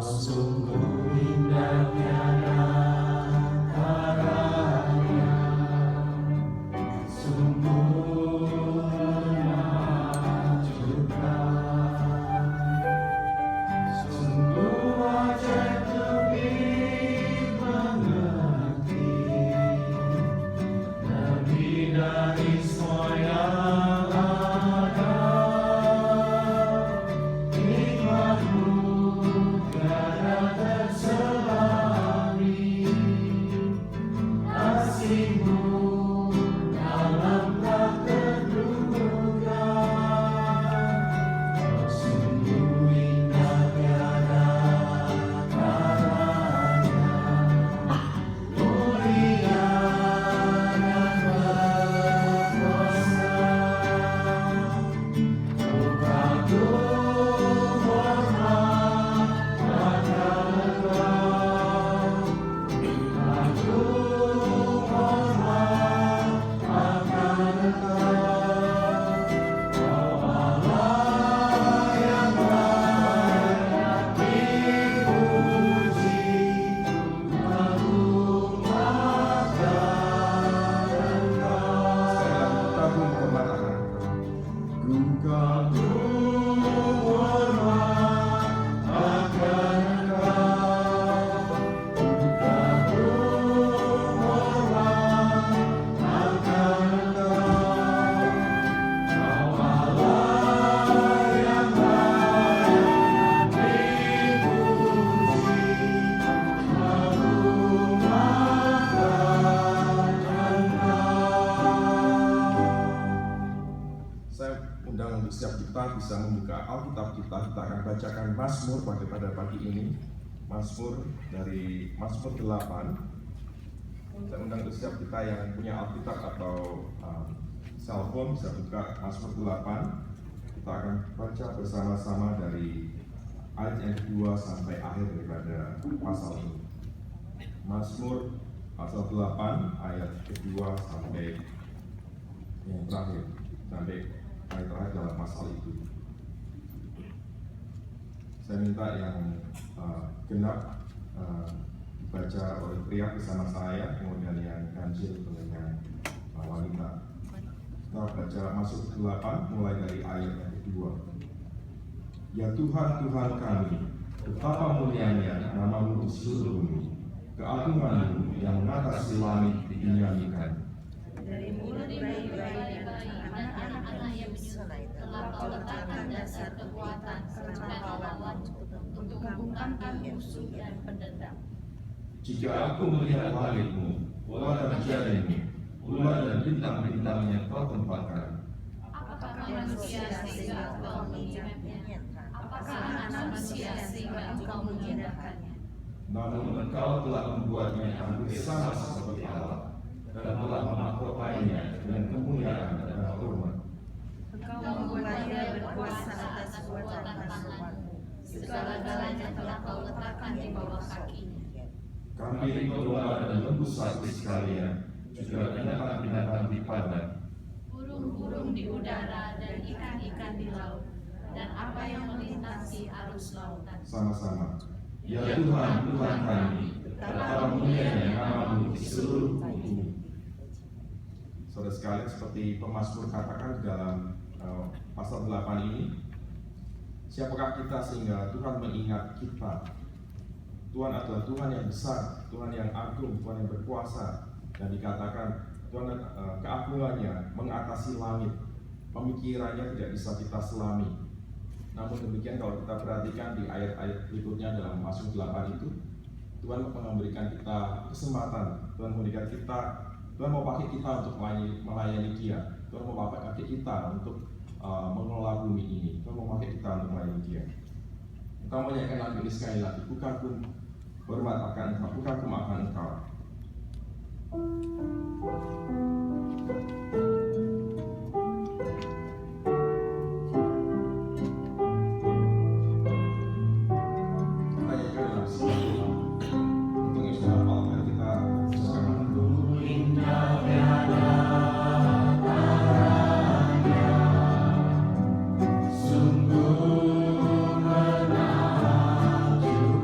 sungguh indah tiada taranya, sungguh menakjubkan, sungguh ajaib untuk dimengerti, lebih dari semua yang ada. Nikmatmu tiada terselami, kasihmu dalam tak terduga. Oh, sungguh indah tiada taranya, mulia dan berkuasa. Oh, kagum hormat akan Engkau, kagum hormat akan Engkau, oh Allah yang layak dipuji, kagum akan Engkau. Kagum hormat akan Engkau. Ku kagum hormat akan Engkau, ku kagum hormat akan Engkau, Kau Allah yang layak dipuji, kagum akan Engkau. Saya undang untuk setiap kita bisa membuka Alkitab kita. Kita akan bacakan Mazmur pada pagi ini. Mazmur dari Mazmur 8. Saya undang untuk setiap kita yang punya Alkitab atau cellphone bisa buka Mazmur 8. Kita akan baca bersama-sama dari ayat yang kedua sampai akhir daripada pasal ini. Mazmur pasal 8 ayat kedua sampai yang terakhir, sampai ayat terakhir dalam pasal itu. Saya minta yang genap dibaca oleh pria bersama saya, kemudian yang ganjil dengan wanita. Kita baca masuk 8 mulai dari ayat yang kedua. Ya Tuhan, Tuhan kami, betapa mulianya namamu di seluruh bumi, keagunganmu yang mengatasi langit dinyanyikan. Dari mulut bayi-bayi dan anak-anak yang bersorai telah kau letakkan dasar kekuatan serta lawan untuk membungkamkan musuh dan pendendam. Jika aku melihat langitmu, bola dan jaringmu, bulan dan bintang-bintangnya kau tempatkan. Apakah manusia sehingga engkau mengingatnya? Apakah anak manusia sehingga engkau mengindahkannya? Namun engkau telah membuatnya hampir sama seperti Allah, dan telah memahkotainya dengan kemuliaan dan hormat. Engkau membuatnya berkuasa atas buatan tanganmu. Segala-galanya telah kau letakkan di bawah kakinya. Kambing, domba, dan lembu sapi sekalian, juga binatang-binatang di padang, Burung-burung di udara dan ikan-ikan di laut, dan apa yang melintasi arus lautan. sama-sama. Ya Tuhan, Tuhan kami, betapa mulianya namamu di seluruh bumi. Saudara sekalian, seperti pemazmur katakan dalam pasal 8 ini, siapakah kita sehingga Tuhan mengingat kita? Tuhan adalah Tuhan yang besar, Tuhan yang agung, Tuhan yang berkuasa, dan dikatakan Tuhan keagungannya mengatasi langit, pemikirannya tidak bisa kita selami. Namun demikian kalau kita perhatikan di ayat-ayat berikutnya dalam Mazmur 8 itu, Tuhan memberikan kita kesempatan, Tuhan memberikan kita, Tuhan mau pakai kita untuk melayani Dia, Tuhan mau pakai kita untuk mengelola bumi ini, Tuhan mau pakai kita untuk melayani Dia. Kita menyanyikan lagu ini sekali lagi, ku kagum hormat akan Engkau, ku kagum akan Engkau. Kita nyanyikan dalam sini. Untuk yang sudah hafal, mari kita bersama. Indah tiada taranya, sungguh menakjubkan.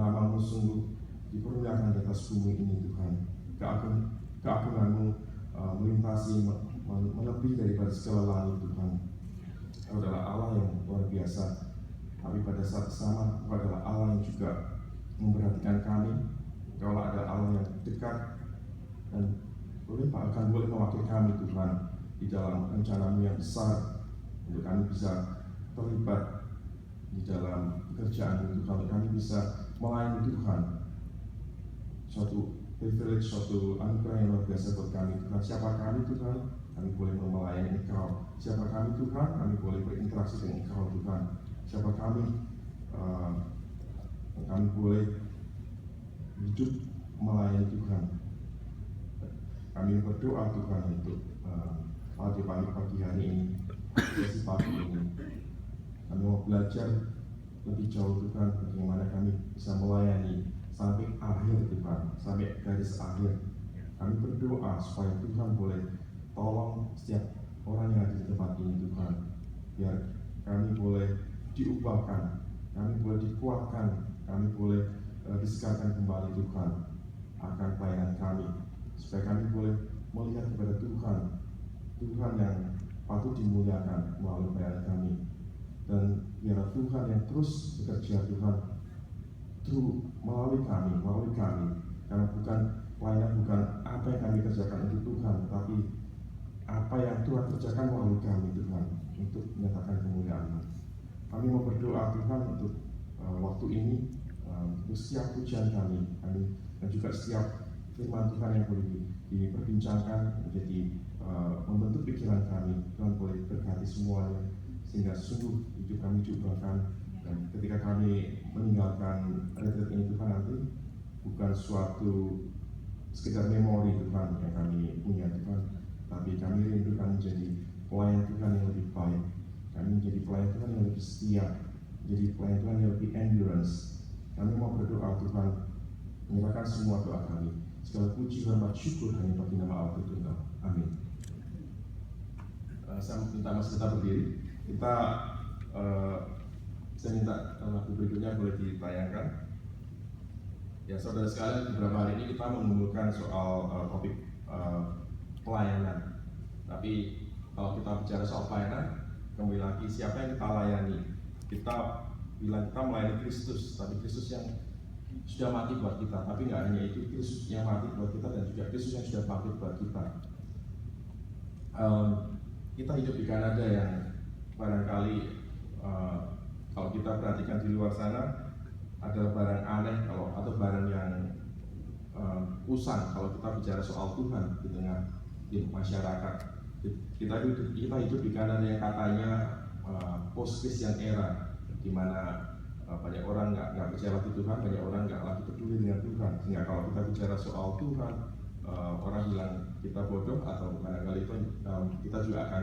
Nama-Mu sungguh dipermuliakan di atas bumi ini Tuhan. Keagungan-Mu melintasi, melebihi daripada segala langit Tuhan. Engkau adalah Allah yang luar biasa. Tapi pada saat sama, Engkau adalah Allah yang juga memperhatikan kami. Engkau adalah Allah yang dekat dan boleh mewakili kami Tuhan di dalam rencana-Mu yang besar untuk kami bisa terlibat di dalam pekerjaan Tuhan, untuk kami bisa melayani Tuhan. Suatu privilege, suatu anugerah yang luar biasa buat kami Tuhan. Siapa kami Tuhan? Kami boleh melayani Engkau. Siapa kami Tuhan? Kami boleh berinteraksi dengan Engkau Tuhan. Siapa kami? Kami boleh hidup melayani Tuhan. Kami berdoa Tuhan untuk pagi hari ini, sesi pagi ini. Kami mau belajar lebih jauh Tuhan, bagaimana kami bisa melayani sampai akhir Tuhan, sampai garis akhir. Kami berdoa supaya Tuhan boleh tolong setiap orang yang ada di tempat ini Tuhan, biar kami boleh diubahkan, kami boleh dikuatkan, kami boleh disegarkan kembali Tuhan akan pelayanan kami, supaya kami boleh melihat kepada Tuhan, Tuhan yang patut dimuliakan melalui pelayanan kami. Dan biarlah Tuhan yang terus bekerja Tuhan melalui kami, karena bukan pelayanan, bukan apa yang kami kerjakan untuk Tuhan, tapi apa yang Tuhan kerjakan melalui kami Tuhan, untuk menyatakan kemuliaan-Mu. Kami mau berdoa Tuhan untuk waktu ini, untuk setiap pujian kami, dan juga setiap firman Tuhan yang boleh diperbincangkan, menjadi membentuk pikiran kami. Tuhan boleh berkati semuanya, sehingga sungguh hidup kami diubahkan. Dan ketika kami meninggalkan retreat ini Tuhan, nanti bukan suatu sekedar memori Tuhan yang kami punya Tuhan, tapi kami rindukan menjadi pelayan Tuhan yang lebih baik. Kami menjadi pelayan Tuhan yang lebih setia, menjadi pelayan Tuhan yang lebih endurance. Kami mau berdoa Tuhan, menyerahkan semua doa kami. Segala puji, hormat, syukur hanya bagi nama Allah Tritunggal. Amin. Saya minta mas kita berdiri. Saya minta lagu berikutnya boleh ditayangkan. Ya saudara sekalian, beberapa hari ini kita mengumpulkan soal topik pelayanan. Tapi kalau kita bicara soal pelayanan, kembali lagi siapa yang kita layani? Kita bilang kita melayani Kristus, tapi Kristus yang sudah mati buat kita. Tapi nggak hanya itu, Kristus yang mati buat kita dan juga Kristus yang sudah bangkit buat kita. Kita hidup di Kanada yang barangkali kalau kita perhatikan di luar sana ada barang aneh atau barang yang usang kalau kita bicara soal Tuhan di tengah masyarakat. Kita hidup di Kanada yang katanya post-Christian era, di mana banyak orang nggak percaya lagi Tuhan, banyak orang nggak lagi peduli dengan Tuhan. Sehingga kalau kita bicara soal Tuhan, orang bilang kita bodoh, atau barangkali itu kita juga akan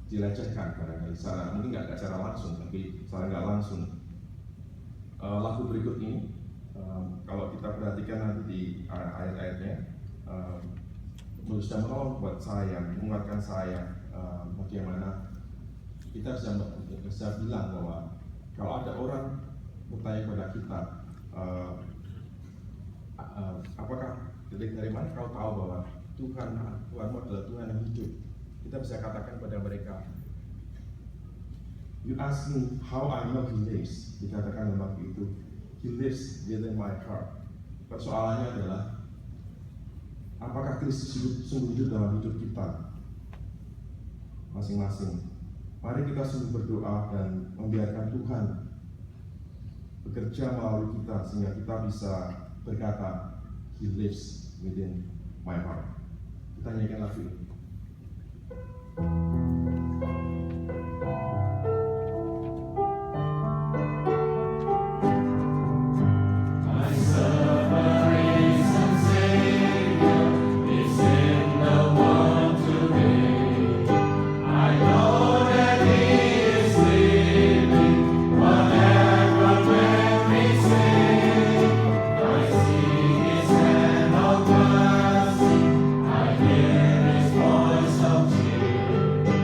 dilecehkan barangkali mungkin nggak secara langsung, tapi secara nggak langsung. Lagu berikut ini, kalau kita perhatikan nanti di ayat-ayatnya, sudah menolong buat saya, menguatkan saya bagaimana kita bisa bilang bahwa kalau ada orang bertanya kepada kita, apakah dari mana kau tahu bahwa Tuhanmu adalah Tuhan yang hidup? Kita bisa katakan kepada mereka, you ask me how I know He lives. Dikatakan dalam waktu itu, He lives within my heart. Persoalannya adalah, apakah Kristus sungguh hidup dalam hidup kita masing-masing? Mari kita sungguh berdoa dan membiarkan Tuhan bekerja melalui kita, sehingga kita bisa berkata, He lives within my heart. Kita nyanyikan lagu ini. I hear His voice of cheer.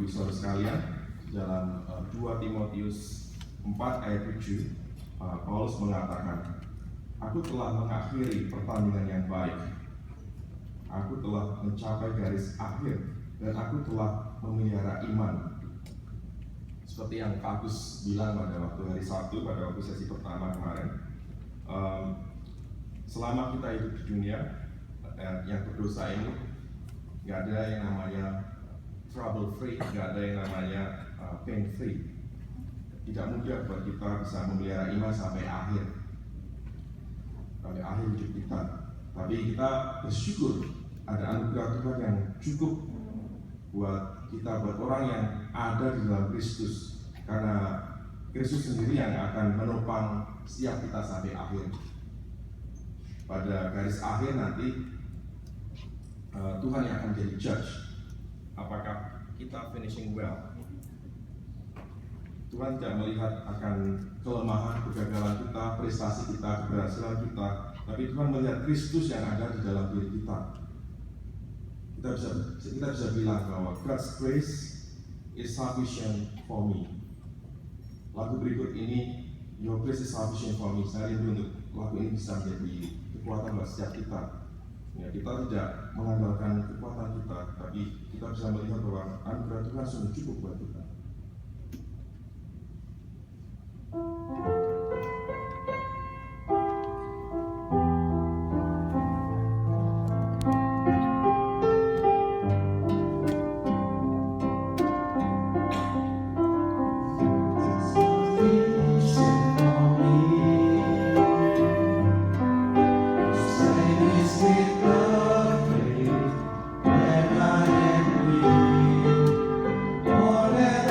Saudara sekalian, dalam 2 Timotius 4 ayat 7, Paulus mengatakan, "Aku telah mengakhiri pertandingan yang baik. Aku telah mencapai garis akhir dan aku telah memelihara iman." Seperti yang Kak Agus bilang pada waktu hari Sabtu, pada waktu sesi pertama kemarin, selama kita hidup di dunia yang berdosa ini, nggak ada yang namanya trouble free, nggak ada yang namanya pain free. Tidak mudah buat kita bisa memelihara iman sampai akhir hidup kita. Tapi kita bersyukur ada anugerah Tuhan yang cukup buat kita, buat orang yang ada di dalam Kristus. Karena Kristus sendiri yang akan menopang setiap kita sampai akhir. Pada garis akhir nanti Tuhan yang akan jadi judge. Apakah kita finishing well? Tuhan tidak melihat akan kelemahan, kegagalan kita, prestasi kita, keberhasilan kita, tapi Tuhan melihat Kristus yang ada di dalam diri kita. Kita bisa bilang bahwa God's grace is sufficient for me. Lagu berikut ini, Your grace is sufficient for me. Saya rindu untuk lagu ini bisa menjadi kekuatan buat setiap kita. Ya, kita tidak mengandalkan kekuatan kita, tapi kita bisa melihat bahwa anugerah Tuhan sudah cukup buat kita. More than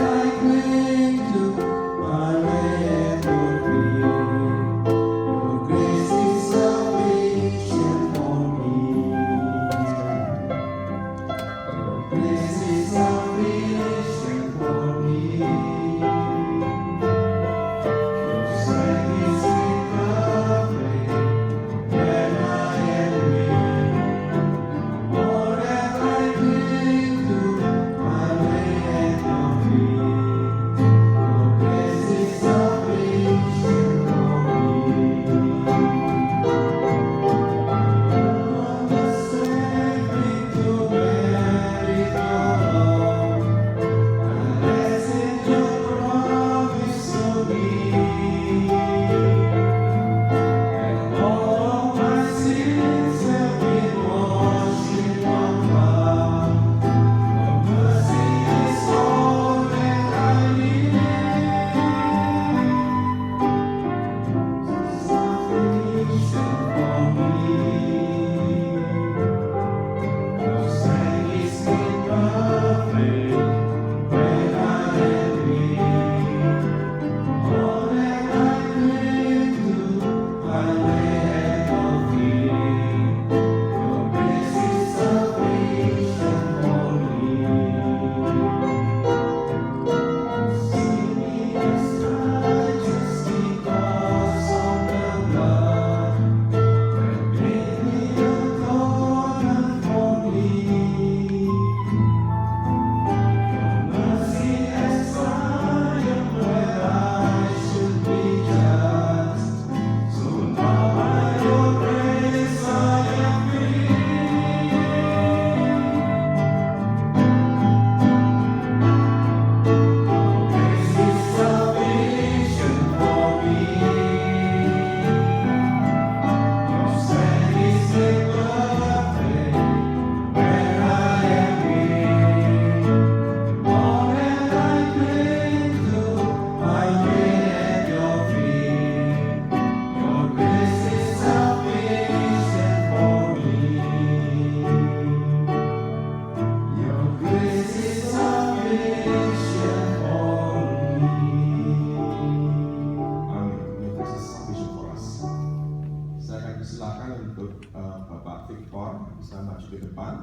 maju ke depan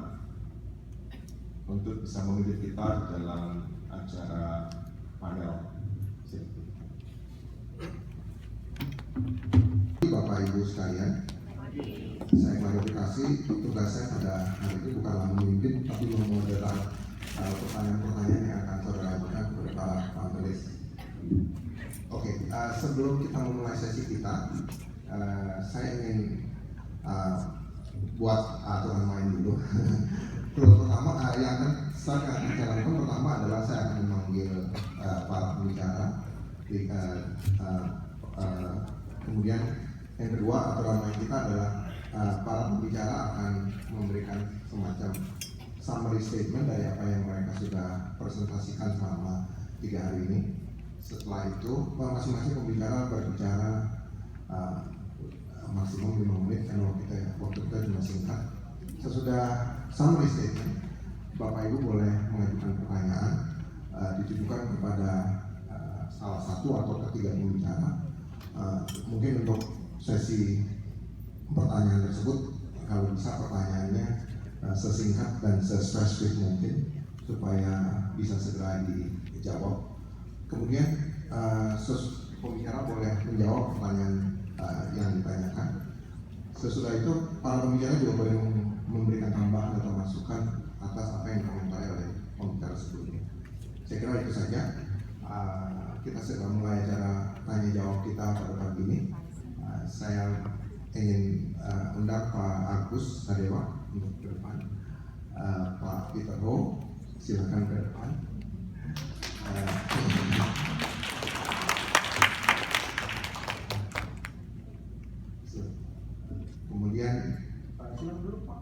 untuk bisa memimpin kita di dalam acara panel. Bapak Ibu sekalian, saya klarifikasi, tugas saya pada hari ini bukanlah memimpin, tapi memoderasi pertanyaan-pertanyaan yang akan saudara ajukan kepada para panelis. Oke, sebelum kita memulai sesi kita, saya ingin buat aturan main dulu. Pertama, yang akan saya akan jalankan pertama adalah saya akan memanggil para pembicara. Kemudian yang kedua, aturan main kita adalah para pembicara akan memberikan semacam summary statement dari apa yang mereka sudah presentasikan selama 3 hari ini. Setelah itu masing-masing pembicara berbicara maksimum 5 menit karena waktu kita cuma singkat. Sesudah summary statement, Bapak Ibu boleh mengajukan pertanyaan ditujukan kepada salah satu atau ketiga pembicara. Mungkin untuk sesi pertanyaan tersebut, kalau bisa pertanyaannya sesingkat dan sespesifik mungkin supaya bisa segera dijawab. Kemudian pembicara boleh menjawab pertanyaan yang ditanyakan. Sesudah itu para pembicara juga boleh memberikan tambahan atau masukan atas apa yang dikomentari oleh pembicara sebelumnya. Saya kira itu saja. Kita segera mulai acara tanya jawab kita pada pagi ini. Saya ingin undang Pak Agus Sadewa untuk ke depan. Pak Peter Ho, silakan ke depan. Kemudian silakan dulu Pak.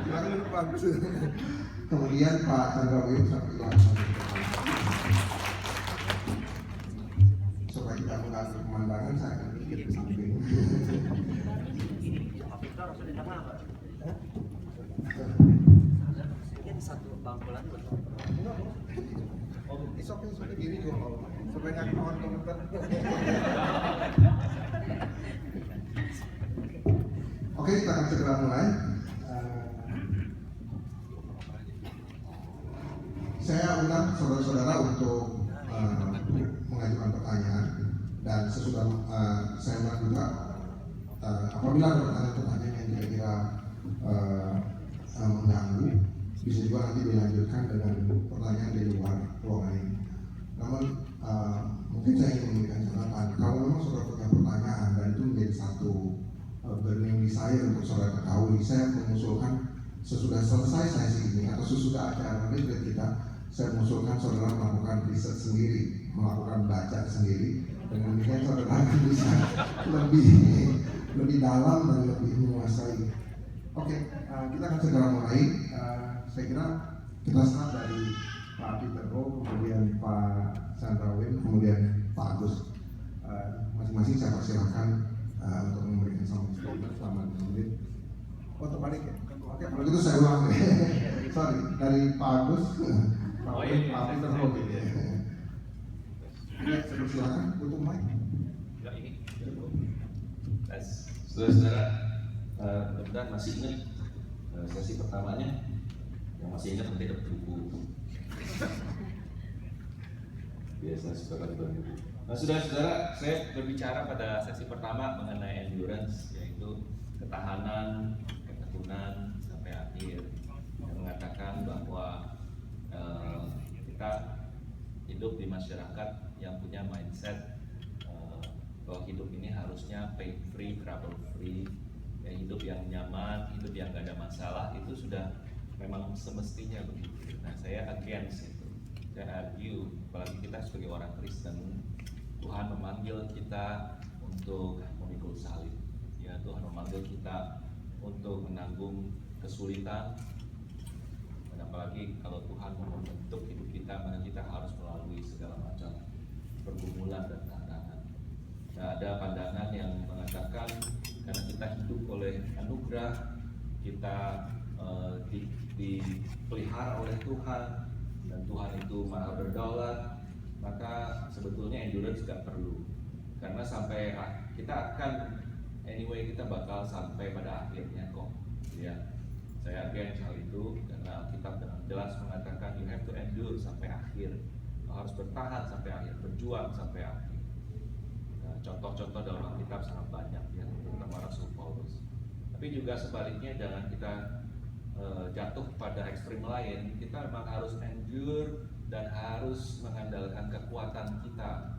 Silakan dulu Pak Agus. Kemudian Pak Chandra Wiyung supaya tidak mengganggu pemandangan, saya akan sedikit ke samping. Satu bangku lagi. Isoknya sudah diri juga supaya nggak ketahuan komentar. Oke, kita akan segera mulai. Saya undang saudara-saudara untuk mengajukan pertanyaan, dan sesudah saya undang juga apabila ada pertanyaan-pertanyaan yang kira-kira mengganggu, bisa juga nanti dilanjutkan dengan pertanyaan di luar ruangan ini. Namun mungkin saya ingin memberikan catatan, kalau memang saudara punya pertanyaan dan itu menjadi satu burning desire untuk saudara ketahui, saya mengusulkan sesudah selesai sesi ini atau sesudah acara retreat kita, saya mengusulkan saudara melakukan riset sendiri, melakukan baca sendiri, dengan demikian saudara akan bisa lebih dalam dan lebih menguasai. Oke, kita akan segera mulai. Saya kira kita start dari Pak Peter Ho, kemudian Pak Chandra Wiyung, kemudian Pak Agus. Masing-masing saya persilahkan untuk memberikan statement selama 2 menit. Oh, terbalik ya? Oke, kalau gitu saya ulang deh. Sorry, dari Pak Agus, Pak Peter Ho. Ya, saya persilahkan untuk mic. Saudara-saudara, mudah-mudahan masih ingat sesi pertamanya. Yang masih ingat nanti dapat buku. Biasa suka kali buku. Nah, saudara-saudara, saya berbicara pada sesi pertama mengenai endurance, yaitu ketahanan, ketekunan sampai akhir. Yang mengatakan bahwa kita hidup di masyarakat yang punya mindset bahwa hidup ini harusnya pain free, trouble free, ya, hidup yang nyaman, hidup yang gak ada masalah, itu sudah memang semestinya begitu. Nah, saya against itu. Saya argue, apalagi kita sebagai orang Kristen, Tuhan memanggil kita untuk memikul salib. Ya, Tuhan memanggil kita untuk menanggung kesulitan. Dan apalagi kalau Tuhan mau membentuk hidup kita, maka kita harus melalui segala macam pergumulan dan tantangan. Nah, ada pandangan yang mengatakan karena kita hidup oleh anugerah, kita dipelihara oleh Tuhan, dan Tuhan itu maha berdaulat, maka sebetulnya endurance gak perlu. Karena sampai kita akan, anyway kita bakal sampai pada akhirnya kok. Ya, saya against hal itu karena Alkitab dengan jelas mengatakan you have to endure sampai akhir. Kau harus bertahan sampai akhir, berjuang sampai akhir. Nah, contoh-contoh dalam Alkitab sangat banyak ya, terutama Rasul Paulus. Tapi juga sebaliknya jangan kita jatuh pada ekstrim lain. Kita memang harus endure dan harus mengandalkan kekuatan kita.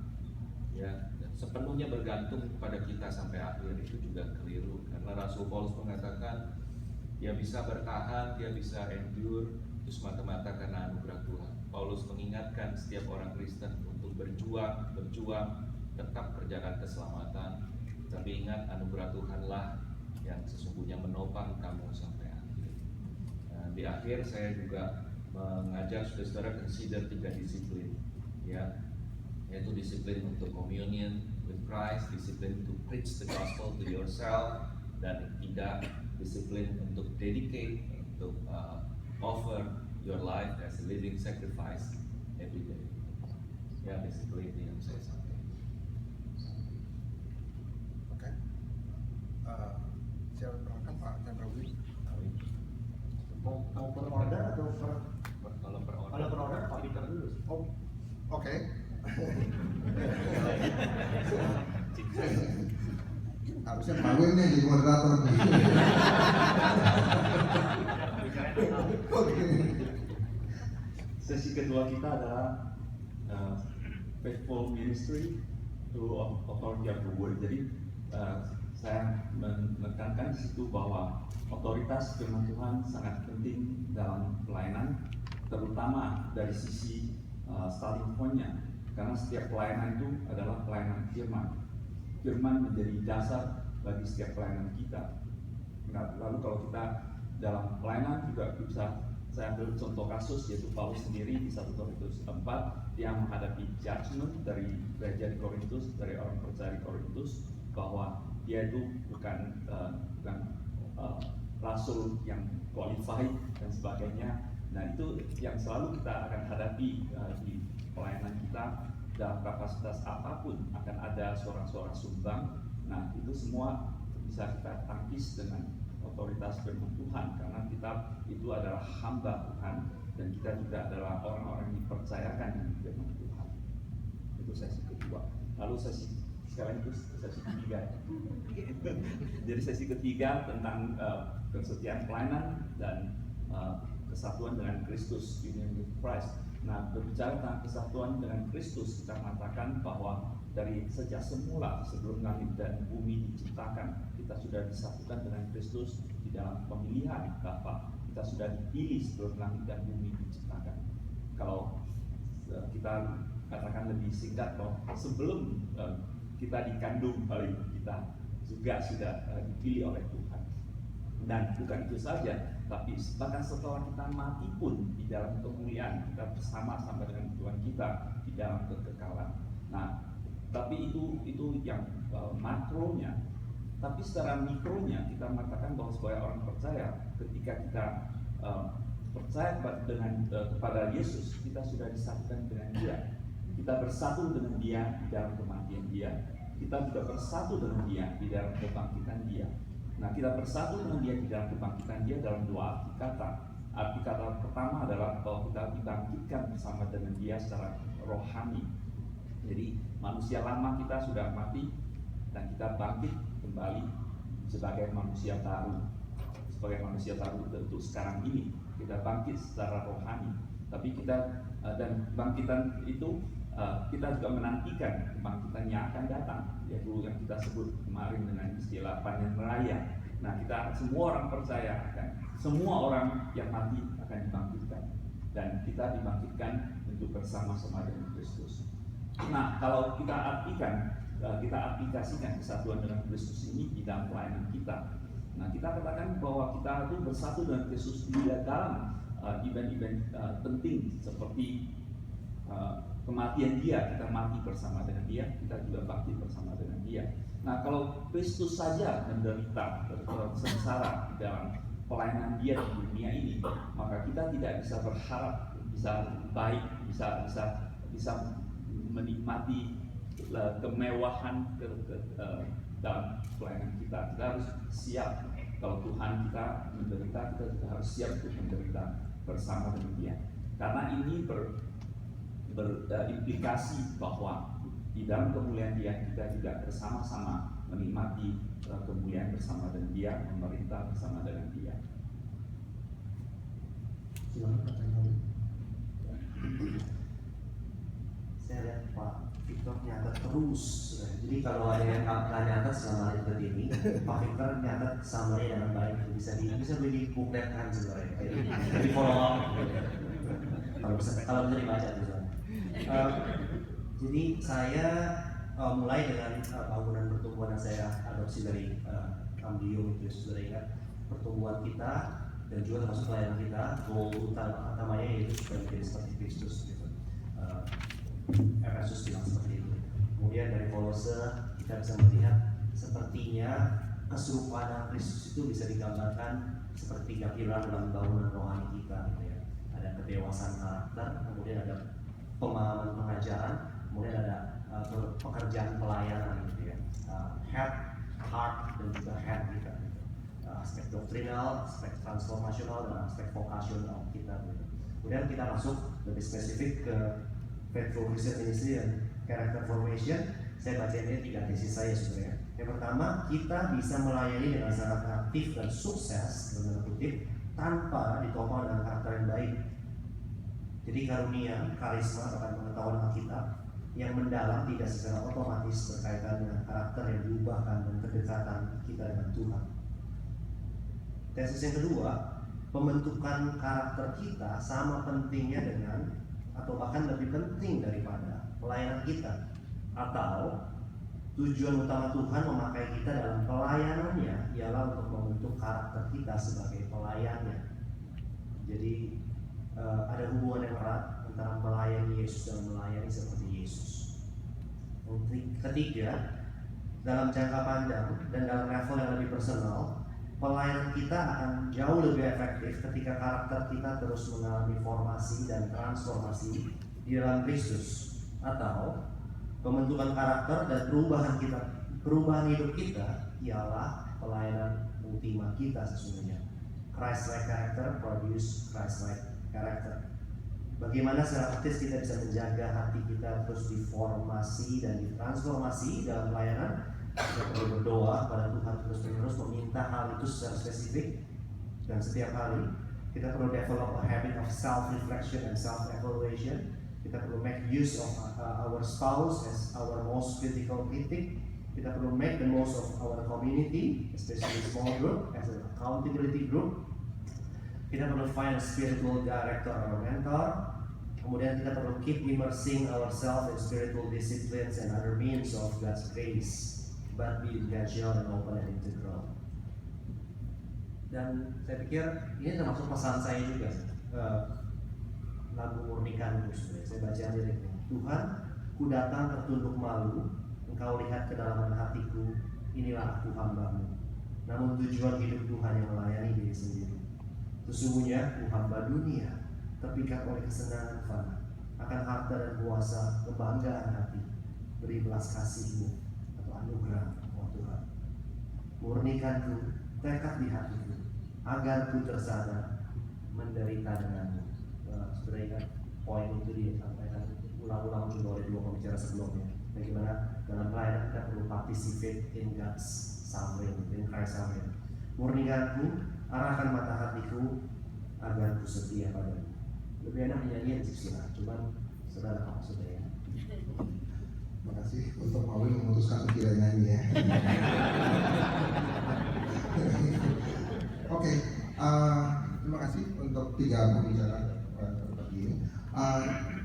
Ya, sepenuhnya bergantung kepada kita sampai akhir itu juga keliru. Karena Rasul Paulus mengatakan dia bisa bertahan, dia bisa endure itu semata-mata karena anugerah Tuhan. Paulus mengingatkan setiap orang Kristen untuk berjuang, tetap kerjakan keselamatan. Tapi ingat anugerah Tuhanlah yang sesungguhnya menopang kamu sampai akhir. Nah, di akhir saya juga mengajak saudara-saudara consider 3 disiplin, ya, yaitu disiplin untuk communion with Christ, disiplin to preach the gospel to yourself, dan 3 disiplin untuk dedicate, untuk offer your life as a living sacrifice every day. Ya, basically itu yang saya sampaikan. Oke. Siapa perkenalkan Pak Chandra Widi? Mau per order atau per Kalau per order, kalau per order Pak Peter dulu. Oh, oke. Harusnya Pak Win nih jadi moderator nih. Oke. Sesi kedua kita adalah faithful ministry to authority of the word. Jadi saya menekankan di situ bahwa otoritas firman Tuhan sangat penting dalam pelayanan, terutama dari sisi starting point-nya, karena setiap pelayanan itu adalah pelayanan firman. Firman menjadi dasar bagi setiap pelayanan kita. Nah, lalu kalau kita dalam pelayanan juga bisa, saya ambil contoh kasus yaitu Paulus sendiri di 1 Korintus 4, dia menghadapi judgment dari gereja di Korintus, dari orang percaya di Korintus, bahwa dia itu bukan rasul yang qualified dan sebagainya. Nah, itu yang selalu kita akan hadapi di pelayanan kita. Dalam kapasitas apapun akan ada suara-suara sumbang. Nah, itu semua bisa kita tangkis dengan otoritas firman Tuhan, karena kita itu adalah hamba Tuhan dan kita juga adalah orang-orang yang dipercayakan dengan firman Tuhan. Itu sesi kedua. Lalu sekarang itu sesi ketiga. Jadi sesi ketiga tentang kesetiaan pelayanan dan kesatuan dengan Kristus, union with Christ. Nah, berbicara tentang kesatuan dengan Kristus, kita mengatakan bahwa dari sejak semula sebelum langit dan bumi diciptakan, kita sudah disatukan dengan Kristus di dalam pemilihan Bapa. Kita sudah dipilih sebelum langit dan bumi diciptakan. Kalau kita katakan lebih singkat, bahwa sebelum kita dikandung paling kita juga sudah dipilih oleh Tuhan. Dan bukan itu saja, tapi bahkan setelah kita mati pun di dalam kemuliaan kita bersama-sama dengan Tuhan kita di dalam kekekalan. Nah, tapi itu yang makronya. Tapi secara mikronya kita mengatakan bahwa sebagai orang percaya, ketika kita percaya kepada Yesus, kita sudah disatukan dengan Dia. Kita bersatu dengan Dia di dalam kematian Dia. Kita juga bersatu dengan Dia di dalam kebangkitan Dia. Nah, kita bersatu dengan Dia di dalam kebangkitan Dia dalam 2 arti kata. Arti kata pertama adalah bahwa kita dibangkitkan bersama dengan Dia secara rohani. Jadi manusia lama kita sudah mati dan kita bangkit kembali sebagai manusia baru. Sebagai manusia baru tentu sekarang ini kita bangkit secara rohani. Tapi kita dan bangkitan itu kita juga menantikan kebangkitan yang akan datang, yaitu yang kita sebut kemarin dengan istilah panen raya. Nah, kita semua orang percaya semua orang yang mati akan dibangkitkan, dan kita dibangkitkan untuk bersama-sama dengan Kristus. Nah, kalau kita aplikasikan kesatuan dengan Kristus ini di dalam pelayanan kita. Nah, kita katakan bahwa kita itu bersatu dengan Kristus di dalam event-event penting seperti kematian Dia, kita mati bersama dengan Dia, kita juga bangkit bersama dengan Dia. Nah, kalau Kristus saja menderita sengsara dalam pelayanan Dia di dunia ini, maka kita tidak bisa berharap bisa baik, bisa menikmati kemewahan dalam pelayanan kita. Kita harus siap Kalau Tuhan kita menderita, kita juga harus siap untuk menderita bersama dengan Dia. Karena ini berimplikasi bahwa di dalam kemuliaan Dia kita juga bersama-sama menikmati kemuliaan bersama dengan Dia, memerintah bersama dengan Dia. Silakan pertanyaan. Saya lihat Pak Victor nyatet terus. Jadi kalau ada yang nggak nyatet selama hari ini, Pak Victor nyatet summary dengan baik. Bisa beli booklet kan sebenarnya. Jadi follow up. Kalau bisa dibaca misalnya. Jadi saya mulai dengan bangunan pertumbuhan yang saya adopsi dari Amdium itu sudah ingat, pertumbuhan kita dan juga termasuk pelayanan kita, goal utamanya yaitu supaya menjadi seperti Kristus gitu. Efesus bilang seperti itu. Kemudian dari Kolose kita bisa melihat sepertinya keserupaan Kristus itu bisa digambarkan seperti tiga pilar dalam bangunan rohani kita gitu ya. Ada kedewasaan karakter, kemudian ada pemahaman pengajaran, kemudian ada pekerjaan pelayanan gitu ya. Head, heart, dan juga head kita gitu. Aspek doktrinal, aspek transformasional, dan aspek vokasional kita gitu. Kemudian kita masuk lebih spesifik ke Faithful Christian Ministry dan Character Formation. Saya baca ini 3 tesis saya sebenarnya. Yang pertama, kita bisa melayani dengan sangat aktif dan sukses dalam kutip tanpa ditopang dengan karakter yang baik. Jadi karunia, karisma, bahkan pengetahuan Alkitab yang mendalam tidak secara otomatis berkaitan dengan karakter yang diubahkan dan kedekatan kita dengan Tuhan. Tesis yang kedua, pembentukan karakter kita sama pentingnya dengan atau bahkan lebih penting daripada pelayanan kita, atau tujuan utama Tuhan memakai kita dalam pelayanannya ialah untuk membentuk karakter kita sebagai pelayannya. Jadi ada hubungan yang erat antara melayani Yesus dan melayani seperti Yesus. Ketiga, dalam jangka panjang dan dalam level yang lebih personal, pelayanan kita akan jauh lebih efektif ketika karakter kita terus mengalami formasi dan transformasi di dalam Kristus, atau pembentukan karakter dan perubahan hidup kita ialah pelayanan ultima kita sesungguhnya. Christ-like character produce Christ-like character. Bagaimana secara praktis kita bisa menjaga hati kita terus diformasi dan ditransformasi dalam pelayanan? Kita perlu berdoa kepada Tuhan terus-menerus, meminta hal itu secara spesifik, dan setiap hari kita perlu develop a habit of self-reflection and self-evaluation. Kita perlu make use of our spouse as our most critical critic. Kita perlu make the most of our community, especially small group, as an accountability group. Kita perlu find a spiritual director or mentor. Kemudian kita perlu keep immersing ourselves in spiritual disciplines and other means of God's grace, but be intentional and open and integral. Dan saya pikir ini termasuk pesan saya juga. Lagu Murnikanku sebenarnya, saya baca liriknya. Tuhan, ku datang tertunduk malu, engkau lihat kedalaman hatiku, inilah aku hambamu. Namun tujuan hidup Tuhan yang melayani diri sendiri. Sesungguhnya ku hamba dunia, terpikat oleh kesenangan fana, akan harta dan kuasa, kebanggaan hati, beri belas kasih-Mu atau anugerah, oh Tuhan. Murnikanku, tekad di hatiku, agar ku tersadar menderita denganmu. Sudah ingat poin itu disampaikan ulang-ulang juga oleh 2 pembicara sebelumnya. Bagaimana dalam pelayanan kita perlu participate in God's suffering, in Christ's suffering. Murnikanku, arahkan mata hatiku agar ku setia padamu. Lebih enak nyanyian sih, cuman saudara apa sudah ya. Terima kasih untuk Paul memutuskan untuk tidak nyanyi ya. Oke, terima kasih untuk 3 pembicara pagi ini.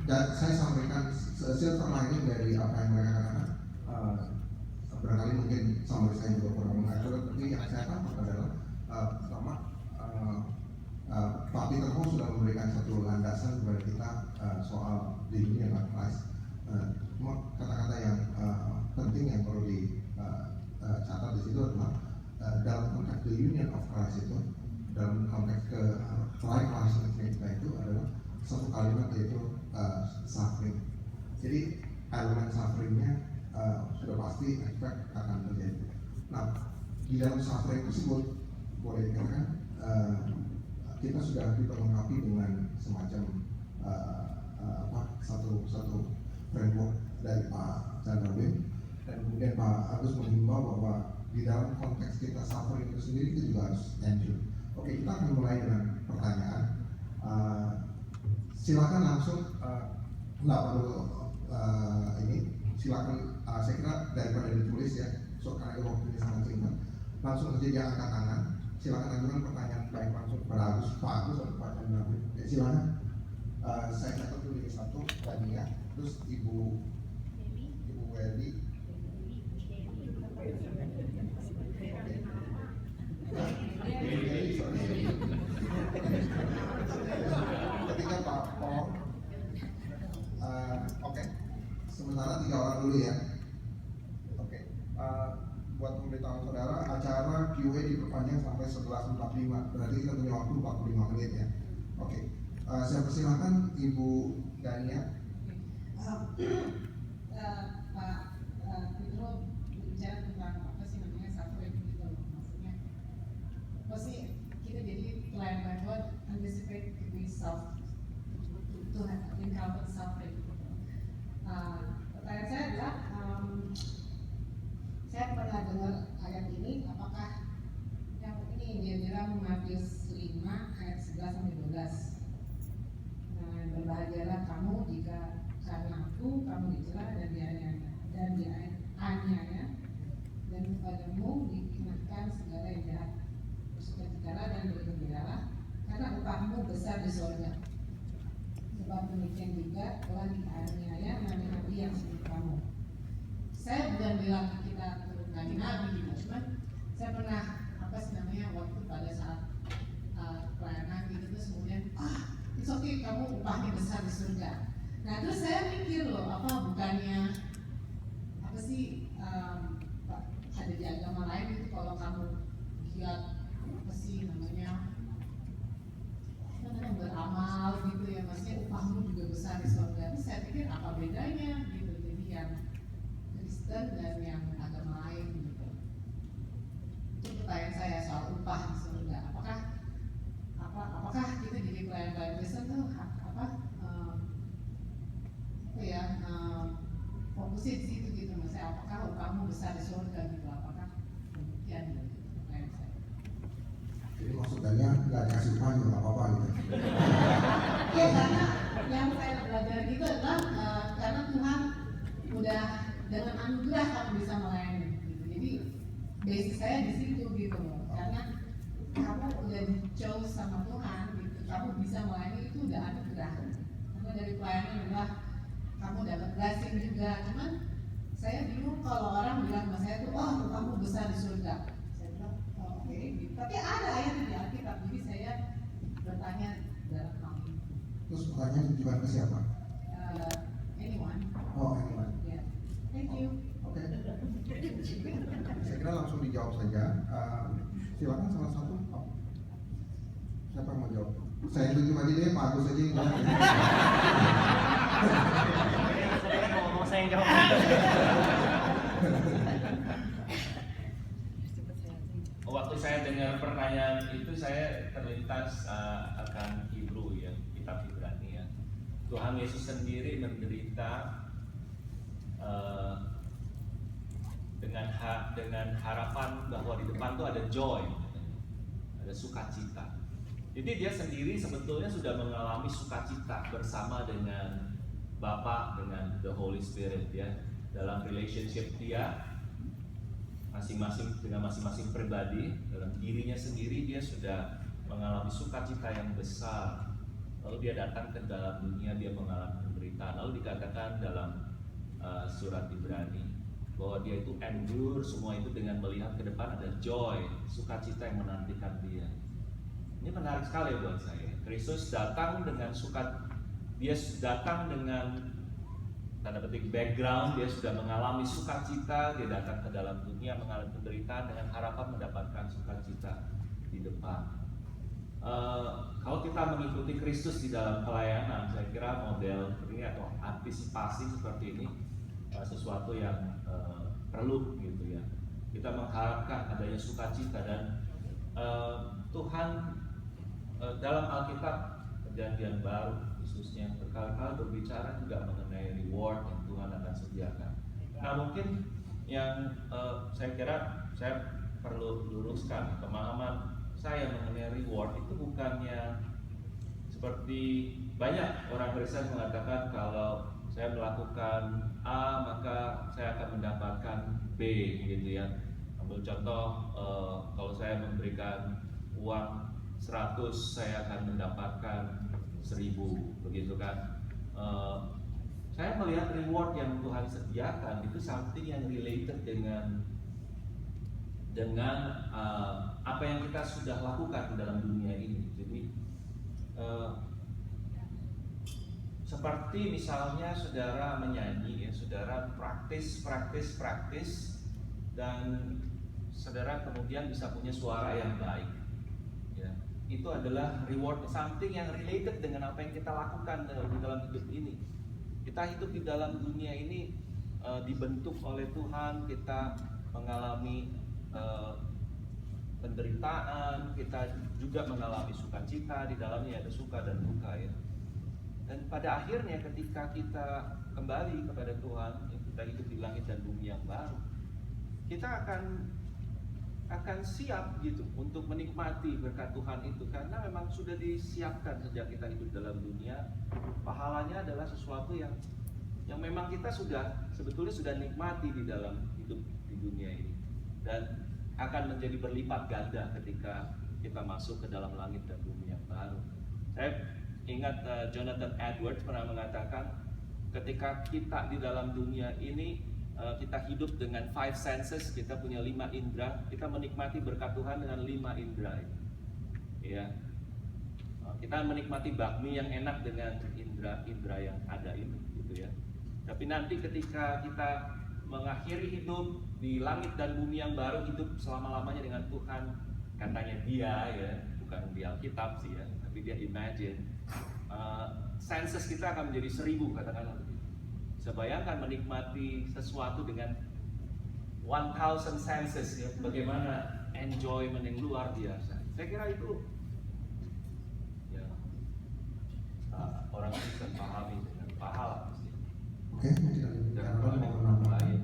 Dan saya sampaikan silver lining dari apa yang mereka katakan. Barangkali mungkin sama saya juga kurang mengatur, tapi yang saya tangkap adalah pertama, Pak Peter Paul sudah memberikan satu landasan kepada kita soal the union of Christ. Cuma kata-kata yang penting yang perlu dicatat di situ adalah dalam konteks the union of Christ itu, dalam konteks Christ kita itu adalah satu kalimat yaitu suffering. Jadi elemen sufferingnya sudah pasti efek akan terjadi. Nah, di dalam suffering tersebut boleh dikatakan kita sudah diperlengkapi dengan semacam satu framework dari Pak Chandra Wim, dan kemudian Pak Agus mengimbau bahwa di dalam konteks kita suffering itu sendiri itu juga harus endure. Oke, kita akan mulai dengan pertanyaan. Silakan langsung, nggak perlu ini. Silakan, saya kira daripada ditulis ya, karena itu waktunya sangat singkat. Langsung saja dia angkat tangan. Silakan ajukan pertanyaan baik langsung kepada Pak Agus atau Pak Chandra. Ya, silakan. Saya catat dulu ini satu, Dania, terus Ibu Welly. Ketiga Pak Paul. Oke. Sementara 3 orang dulu ya. Oke. Buat pemberitahuan saudara, acara QA diperpanjang sampai 11.45. Berarti kita punya waktu 45 menit ya. Oke. Saya persilakan Ibu Dania. Pak Pedro berbicara tentang apa sih namanya suffering gitu loh, maksudnya apa sih kita jadi pelayan Tuhan anticipate we to encounter suffering gitu. Pertanyaan saya adalah saya pernah dengar ayat ini, apakah yang ini dia bilang Matius 5 ayat 11 sampai 12. Berbahagialah kamu jika karena aku kamu dicela dan dianiaya, dan kepadamu dikenakan segala yang jahat. Bersukacitalah dan bergembiralah, karena upahmu besar di surga. Sebab demikian juga telah dianiaya nabi-nabi yang sebelum kamu. Saya bukan bilang kita turun nabi-nabi gitu, cuman saya pernah waktu pada saat pelayanan gitu, terus kemudian it's okay, kamu upahnya besar di surga. Nah terus saya mikir loh, bukannya apa sih ada di agama lain itu kalau kamu giat beramal gitu ya, maksudnya upahmu juga besar di surga. Terus saya pikir apa bedanya gitu, jadi yang Kristen dan yang agama lain gitu. Itu pertanyaan saya soal upah di surga. Apakah kita jadi pelayan Kristen tuh fokusnya di situ gitu, maksudnya apakah upahmu besar di surga gitu, apakah demikian gitu, pertanyaan saya. Jadi maksudnya nggak dikasih upah juga nggak apa-apa gitu. Ya karena yang saya belajar gitu adalah karena Tuhan udah dengan anugerah kamu bisa melayani gitu. Jadi basis saya di situ gitu loh. Karena kamu udah di-choose sama Tuhan gitu, kamu bisa melayani itu udah anugerah. Karena dari pelayanan adalah kamu dapat blessing juga. Cuman saya bingung kalau orang bilang sama saya tuh, kamu besar di surga. Saya bilang, oke, gitu. Tapi ada ayat di Alkitab, jadi saya bertanya dalam hal ini. Terus pertanyaan ditujukan ke siapa? Anyone. Oh, anyone. Yeah. Thank you. Oke. Saya kira langsung dijawab saja. Silakan salah satu. Siapa yang mau jawab? Saya tunjuk aja deh, Pak Agus aja yang jawab. Mau saya yang jawab. Waktu saya dengar pertanyaan itu, saya terlintas akan Hebrew ya, kitab Ibrani ya. Tuhan Yesus sendiri menderita dengan harapan bahwa di depan tuh ada joy, ada sukacita. Jadi dia sendiri sebetulnya sudah mengalami sukacita bersama dengan Bapa, dengan the Holy Spirit ya, dalam relationship dia masing-masing dengan masing-masing pribadi, dalam dirinya sendiri dia sudah mengalami sukacita yang besar. Lalu dia datang ke dalam dunia, dia mengalami penderitaan. Lalu dikatakan dalam surat Ibrani bahwa dia itu endure semua itu dengan melihat ke depan ada joy, sukacita yang menantikan dia. Ini menarik sekali buat saya. Kristus datang dengan dia datang dengan tanda petik background, dia sudah mengalami sukacita, dia datang ke dalam dunia mengalami penderitaan dengan harapan mendapatkan sukacita di depan. Kalau kita mengikuti Kristus di dalam pelayanan, saya kira model ini atau antisipasi seperti ini sesuatu yang perlu gitu ya. Kita mengharapkan adanya sukacita, dan Tuhan dalam Alkitab Perjanjian Baru khususnya berkali-kali berbicara juga mengenai reward yang Tuhan akan sediakan. Nah mungkin yang saya kira saya perlu luruskan pemahaman saya mengenai reward itu bukannya seperti banyak orang Kristen mengatakan kalau saya melakukan A maka saya akan mendapatkan B gitu ya. Ambil contoh kalau saya memberikan uang 100 saya akan mendapatkan 1000 begitu kan. Saya melihat reward yang Tuhan sediakan itu something yang related dengan apa yang kita sudah lakukan di dalam dunia ini. Jadi seperti misalnya saudara menyanyi ya, saudara praktis dan saudara kemudian bisa punya suara yang baik. Ya, itu adalah reward, something yang related dengan apa yang kita lakukan di dalam hidup ini. Kita hidup di dalam dunia ini dibentuk oleh Tuhan, kita mengalami penderitaan, kita juga mengalami sukacita, di dalamnya ada suka dan duka ya. Dan pada akhirnya ketika kita kembali kepada Tuhan, kita hidup di langit dan bumi yang baru, kita akan siap gitu untuk menikmati berkat Tuhan itu, karena memang sudah disiapkan sejak kita hidup dalam dunia. Pahalanya adalah sesuatu yang memang kita sebetulnya sudah nikmati di dalam hidup di dunia ini, dan akan menjadi berlipat ganda ketika kita masuk ke dalam langit dan bumi yang baru. Saya ingat Jonathan Edwards pernah mengatakan, ketika kita di dalam dunia ini kita hidup dengan 5 senses, kita punya 5 indera, kita menikmati berkat Tuhan dengan 5 indera. Ya, kita menikmati bakmi yang enak dengan indera yang ada ini, gitu ya. Tapi nanti ketika kita mengakhiri hidup di langit dan bumi yang baru, hidup selama-lamanya dengan Tuhan, katanya dia ya, bukan di Alkitab sih ya, tapi dia imagine. Senses kita akan menjadi 1000 katakanlah begitu. Saya bayangkan menikmati sesuatu dengan 1000 senses ya, bagaimana enjoyment yang luar biasa. Saya kira itu ya orang bisa pahami dengan pahala pasti. Oke, mungkin Dan ada mau yang mau lain.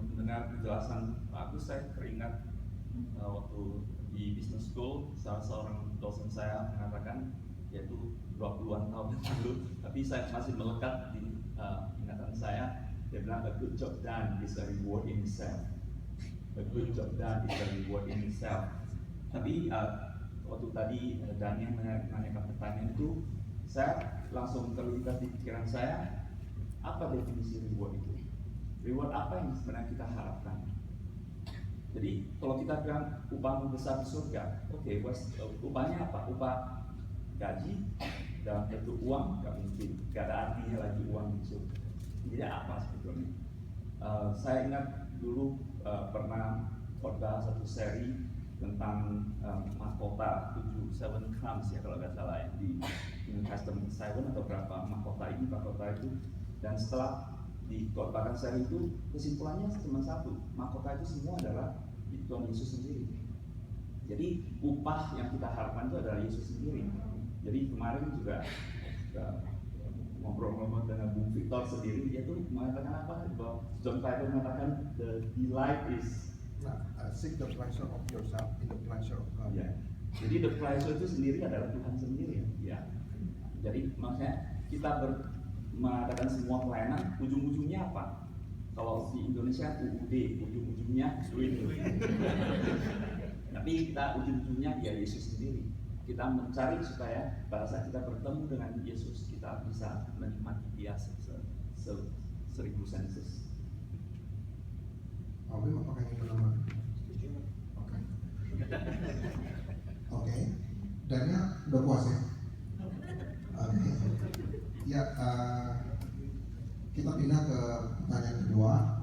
Mendengar penjelasan bagus, saya teringat waktu di business school salah seorang dosen saya mengatakan, yaitu 20-an tahun yang lalu, tapi saya masih melekat di ingatan saya. Dia bilang, a good job done is a reward in itself. A good job done is a reward in itself. Tapi waktu tadi Daniel menanyakan pertanyaan itu, saya langsung terlintas di pikiran saya, apa definisi reward itu? Reward apa yang sebenarnya kita harapkan? Jadi kalau kita bilang upahmu besar di surga, oke, upahnya apa? Upah gaji dalam bentuk uang nggak mungkin, nggak ada artinya lagi uang di surga. Jadi apa sebetulnya? Saya ingat dulu pernah khotbah satu seri tentang mahkota 7 crowns ya kalau nggak salah ya, di New Testament 7 atau berapa mahkota itu, dan setelah dikhotbahkan seri itu, kesimpulannya cuma satu, mahkota itu semua adalah Tuhan Yesus sendiri. Jadi upah yang kita harapkan itu adalah Yesus sendiri. Jadi kemarin juga ngobrol-ngobrol dengan Bung Victor sendiri, dia tuh mengatakan apa? Bahwa John Piper mengatakan the delight is seek the pleasure of yourself in the pleasure of God. ya. Jadi the pleasure itu sendiri adalah Tuhan sendiri ya. Jadi maksudnya kita mengadakan semua pelayanan, ujung-ujungnya apa? Kalau di Indonesia UUD, ujung-ujungnya duit. Tapi kita ujung-ujungnya ya Yesus sendiri. Kita mencari supaya pada saat kita bertemu dengan Yesus, kita bisa menikmati Dia 1000 senses. Oke, apakah ini benar? Oke. Oke. Daniel udah puas ya? Oke. Ya, kita pindah ke pertanyaan kedua,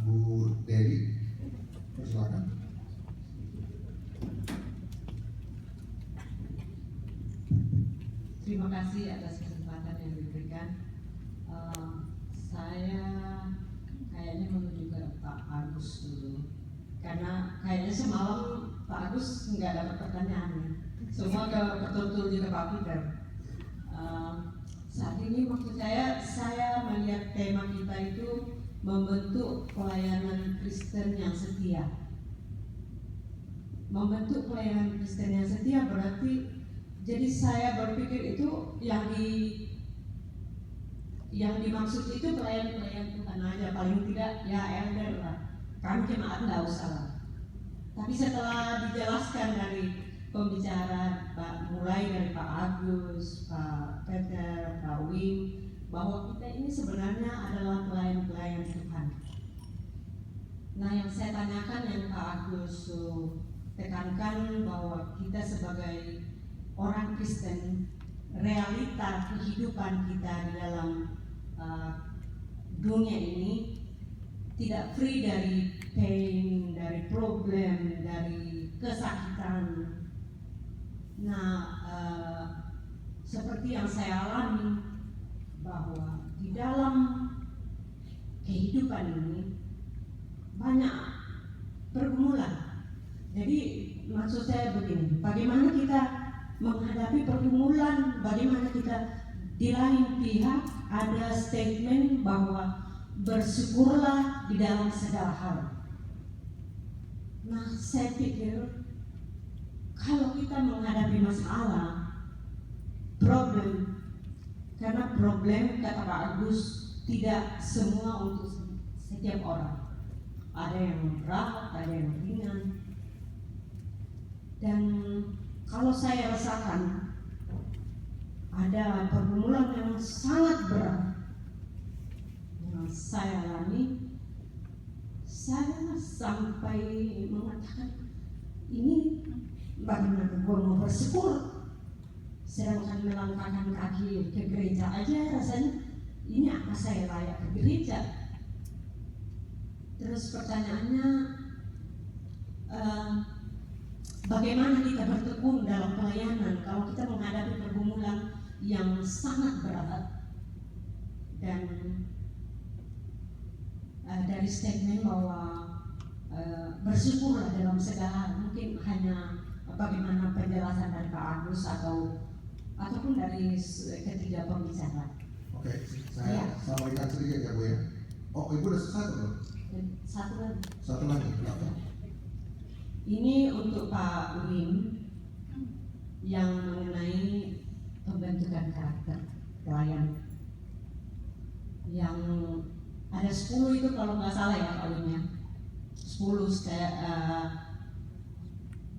Bu Dewi, silakan. Terima kasih atas kesempatan yang diberikan. Saya Agus dulu, karena kayaknya semalam Pak Agus nggak dapat pertanyaannya, semua betul-betul di Pak Peter. Saat ini maksud saya melihat tema kita itu membentuk pelayanan Kristen yang setia. Membentuk pelayanan Kristen yang setia berarti, jadi saya berpikir itu yang dimaksud itu pelayan Tuhan aja, paling tidak ya elder lah. Kami jemaat nggak usah lah. Tapi setelah dijelaskan dari pembicara mulai dari Pak Agus, Pak Peter, Pak Wim, bahwa kita ini sebenarnya adalah pelayan-pelayan Tuhan. Nah, yang saya tanyakan yang Pak Agus tekankan bahwa kita sebagai orang Kristen, realita kehidupan kita di dalam dunia ini tidak free dari pain, dari problem, dari kesakitan. Nah, seperti yang saya alami bahwa di dalam kehidupan ini banyak pergumulan. Jadi maksud saya begini, bagaimana kita menghadapi pergumulan, bagaimana kita di lain pihak ada statement bahwa bersyukurlah di dalam segala hal. Nah, saya pikir kalau kita menghadapi masalah, problem, karena problem kata Pak Agus tidak semua untuk setiap orang. Ada yang berat, ada yang ringan. Dan kalau saya rasakan ada pergumulan yang sangat berat yang saya alami, saya sampai mengatakan ini bagaimana gue mau bersyukur, sedangkan melangkahkan kaki ke gereja aja rasanya ini apa saya layak ke gereja. Terus pertanyaannya, bagaimana kita bertekun dalam pelayanan kalau kita menghadapi pergumulan yang sangat berat. Dan dari statement bahwa bersyukurlah dalam segala, mungkin hanya bagaimana penjelasan dari Pak Agus ataupun dari ketiga pembicara. Oke, saya sampaikan sedikit ya Bu ya. Oh, Ibu udah selesai belum? Satu lagi. Kenapa? Ini untuk Pak Wim yang mengenai pembentukan karakter pelayan. Yang ada 10 itu kalau nggak salah ya Pak Wim ya. 10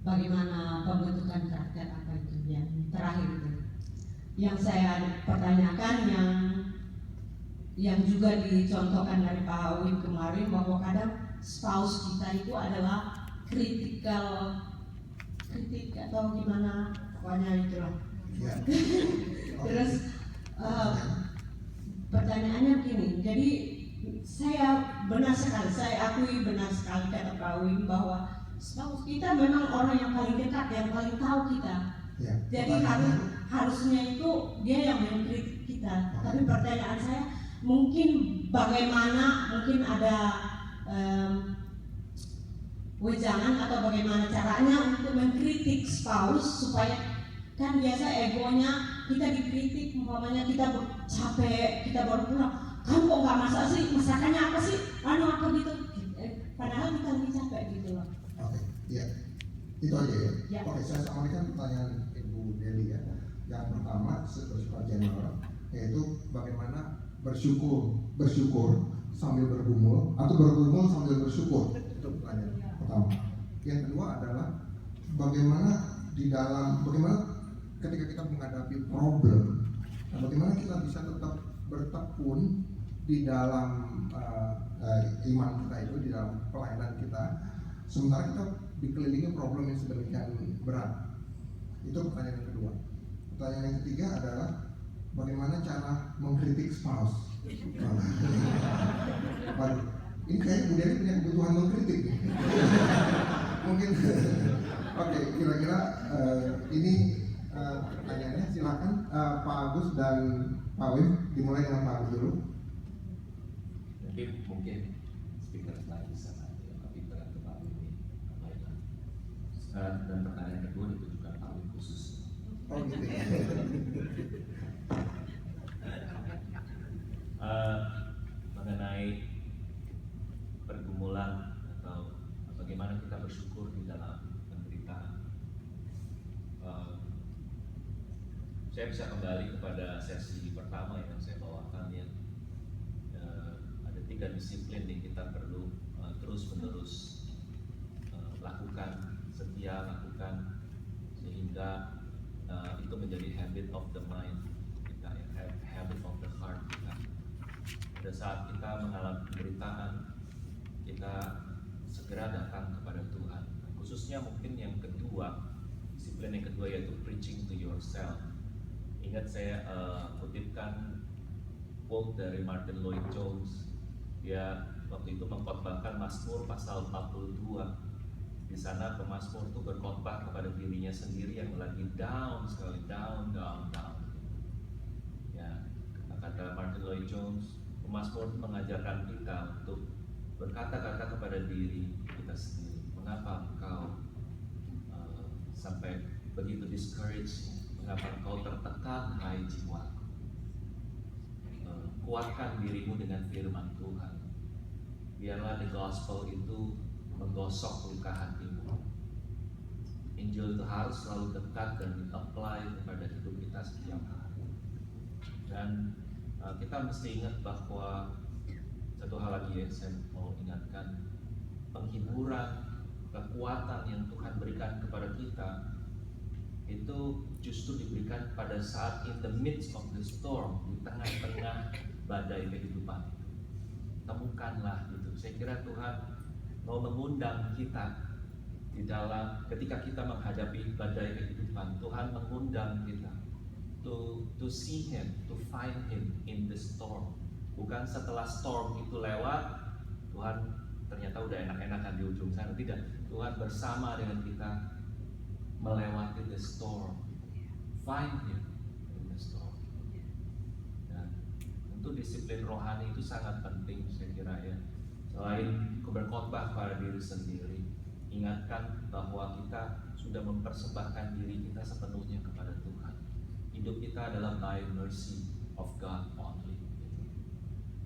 bagaimana pembentukan karakter apa itu yang terakhir itu. Yang saya pertanyakan yang juga dicontohkan dari Pak Wim kemarin bahwa kadang spouse kita itu adalah kritik atau gimana, pokoknya itulah. Ya. Terus pertanyaannya begini, jadi saya akui benar sekali kata Pak Wim bahwa spouse kita memang orang yang paling dekat, yang paling tahu kita. Ya. Jadi harusnya itu dia yang mengkritik kita. Tapi pertanyaan saya, mungkin ada wejangan atau bagaimana caranya untuk mengkritik spouse supaya, kan biasa egonya kita dikritik, umpamanya kita capek, kita baru pulang, kamu kok nggak masak sih, masakannya apa sih, apa gitu, padahal kita lebih capek gitu loh. Oke, iya, itu aja ya. Ya. Oke, saya sampaikan pertanyaan Ibu Deli ya. Yang pertama bersifat general, yaitu bagaimana bersyukur sambil bergumul atau bergumul sambil bersyukur. Itu pertanyaan pertama. Yang kedua adalah bagaimana ketika kita menghadapi problem, bagaimana kita bisa tetap bertekun di dalam iman kita itu, di dalam pelayanan kita, sementara kita dikelilingi problem yang sedemikian berat. Itu pertanyaan yang kedua. Pertanyaan yang ketiga adalah bagaimana cara mengkritik spouse. Ini kayaknya Bu Dewi punya kebutuhan mengkritik nih. Mungkin oke, kira-kira ini pertanyaannya, silakan Pak Agus dan Pak Wim, dimulai dengan Pak Agus dulu. Mungkin speaker slide bisa nanti. Dan pertanyaan kedua ditujukan paling khusus. Oh gitu ya. Mengenai pergumulan atau bagaimana kita bersyukur di dalam penderitaan. Saya bisa kembali kepada sesi pertama yang saya bawakan ya. Ada 3 disiplin yang kita perlu terus-menerus lakukan, setia lakukan, sehingga itu menjadi habit of the mind kita, ya, habit of the heart kita. Pada saat kita mengalami penderitaan, kita segera datang kepada Tuhan. Khususnya mungkin yang kedua, disiplin yang kedua yaitu preaching to yourself. Ingat saya kutipkan quote dari Martin Lloyd Jones. Dia waktu itu mengkhotbahkan Mazmur pasal 42. Di sana pemazmur itu berkhotbah kepada dirinya sendiri yang lagi down sekali, down. Ya, kata Martin Lloyd Jones, pemazmur mengajarkan kita untuk berkata-kata kepada diri kita sendiri. Mengapa engkau sampai begitu discouraged? Mengapa engkau tertekan, hai jiwa? Kuatkan dirimu dengan firman Tuhan. Biarlah the gospel itu menggosok luka hatimu. Injil itu harus selalu dekat dan di-apply kepada hidup kita setiap hari. Dan kita mesti ingat bahwa satu hal lagi yang saya mau ingatkan, penghiburan, kekuatan yang Tuhan berikan kepada kita itu justru diberikan pada saat in the midst of the storm, di tengah-tengah badai kehidupan. Temukanlah itu. Saya kira Tuhan mau mengundang kita di dalam ketika kita menghadapi badai kehidupan. Tuhan mengundang kita to see Him, to find Him in the storm. Bukan setelah storm itu lewat, Tuhan ternyata udah enak-enakan di ujung sana. Tidak, Tuhan bersama dengan kita melewati the storm. Find Him in the storm. Dan tentu disiplin rohani itu sangat penting, saya kira ya. Selain berkhotbah pada diri sendiri, ingatkan bahwa kita sudah mempersembahkan diri kita sepenuhnya kepada Tuhan. Hidup kita adalah by mercy of God only.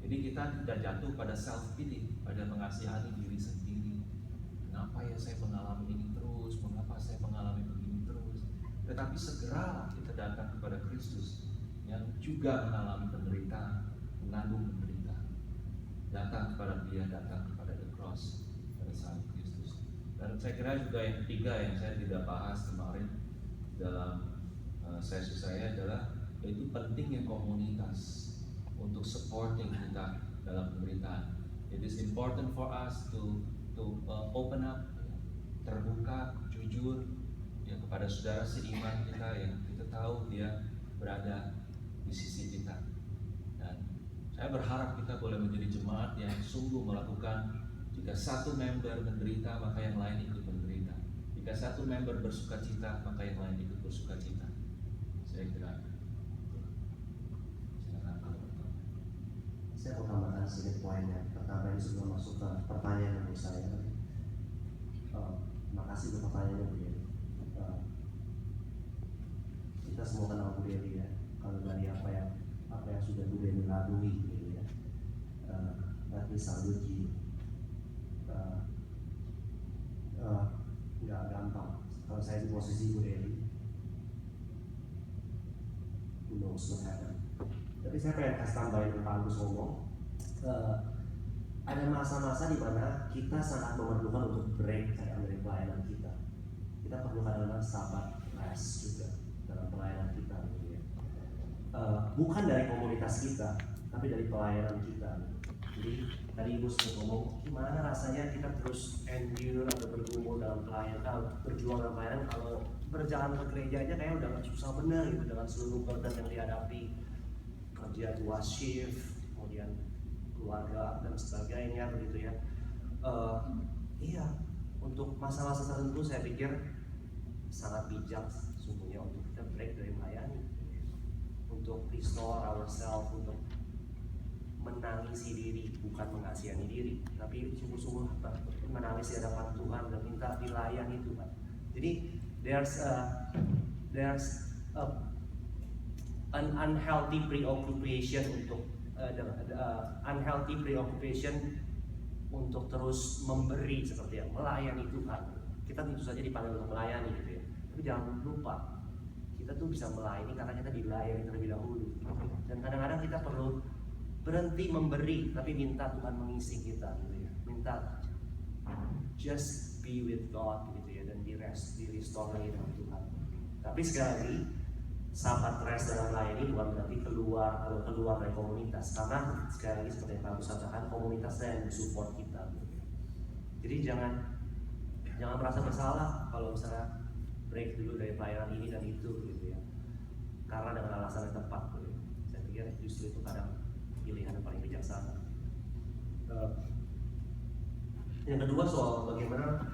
Jadi kita tidak jatuh pada self pity, pada mengasihani diri sendiri. Kenapa ya saya mengalami ini terus? Mengapa saya mengalami begini terus? Tetapi segera kita datang kepada Kristus yang juga mengalami penderitaan, menanggung penderitaan. Datang kepada Dia, datang kepada the cross pada saat Kristus. Dan saya kira juga yang ketiga yang saya tidak bahas kemarin dalam sesi saya adalah yaitu pentingnya komunitas untuk supporting kita dalam penderitaan. It is important for us to open up, terbuka, jujur ya kepada saudara seiman kita yang kita tahu dia berada di sisi kita. Dan saya berharap kita boleh menjadi jemaat yang sungguh melakukan, jika satu member menderita maka yang lain ikut menderita. Jika satu member bersukacita maka yang lain ikut bersukacita. Saya kira. Silakan kalau bertanya. Saya mau tambahkan sedikit poinnya. Pertama ini sudah masuk ke pertanyaan dari saya. Makasih untuk pertanyaannya Bu Dewi. Kita semua kenal Bu Dewi ya. Kalau dari apa yang sudah Bu Dewi lalui gitu ya. Berarti salute you. Nggak gampang. Kalau saya di posisi Bu Dewi, who knows what happened. Tapi saya pengen kasih tambahin yang Pak Agus ngomong. Ada masa-masa di mana kita sangat memerlukan untuk break dari pelayanan kita. Kita perlu kadang-kadang sahabat rest juga dalam pelayanan kita. Gitu ya. Bukan dari komunitas kita, tapi dari pelayanan kita. Jadi tadi Ibu sudah ngomong, gimana rasanya kita terus endure atau bergumul dalam pelayanan, berjuang dalam pelayanan kalau berjalan ke gereja aja kayak udah gak susah bener gitu dengan seluruh burden yang dihadapi, kerja 2 shift, kemudian keluarga dan sebagainya begitu ya. Iya, untuk masa-masa tertentu saya pikir sangat bijak sungguhnya untuk kita break dari melayani, untuk restore ourselves, untuk menangisi diri, bukan mengasihani diri, tapi sungguh-sungguh menangis di hadapan Tuhan dan minta dilayani Tuhan. Jadi there's an unhealthy preoccupation untuk terus memberi seperti yang melayani Tuhan. Kita tentu saja dipanggil untuk melayani gitu ya. Tapi jangan lupa kita tuh bisa melayani karena kita dilayani terlebih dahulu. Dan kadang-kadang kita perlu berhenti memberi tapi minta Tuhan mengisi kita gitu ya. Minta just be with God gitu ya, dan di restore lagi dengan Tuhan. Tapi sekali lagi, sahabat rest dalam melayani bukan berarti keluar dari komunitas, karena sekali lagi seperti yang Pak Agus katakan, komunitasnya yang support kita gitu ya. Jadi jangan merasa bersalah kalau misalnya break dulu dari pelayanan ini dan itu gitu ya, karena dengan alasan yang tepat gitu ya. Saya pikir justru itu kadang pilihan yang paling bijaksana. Yang kedua soal bagaimana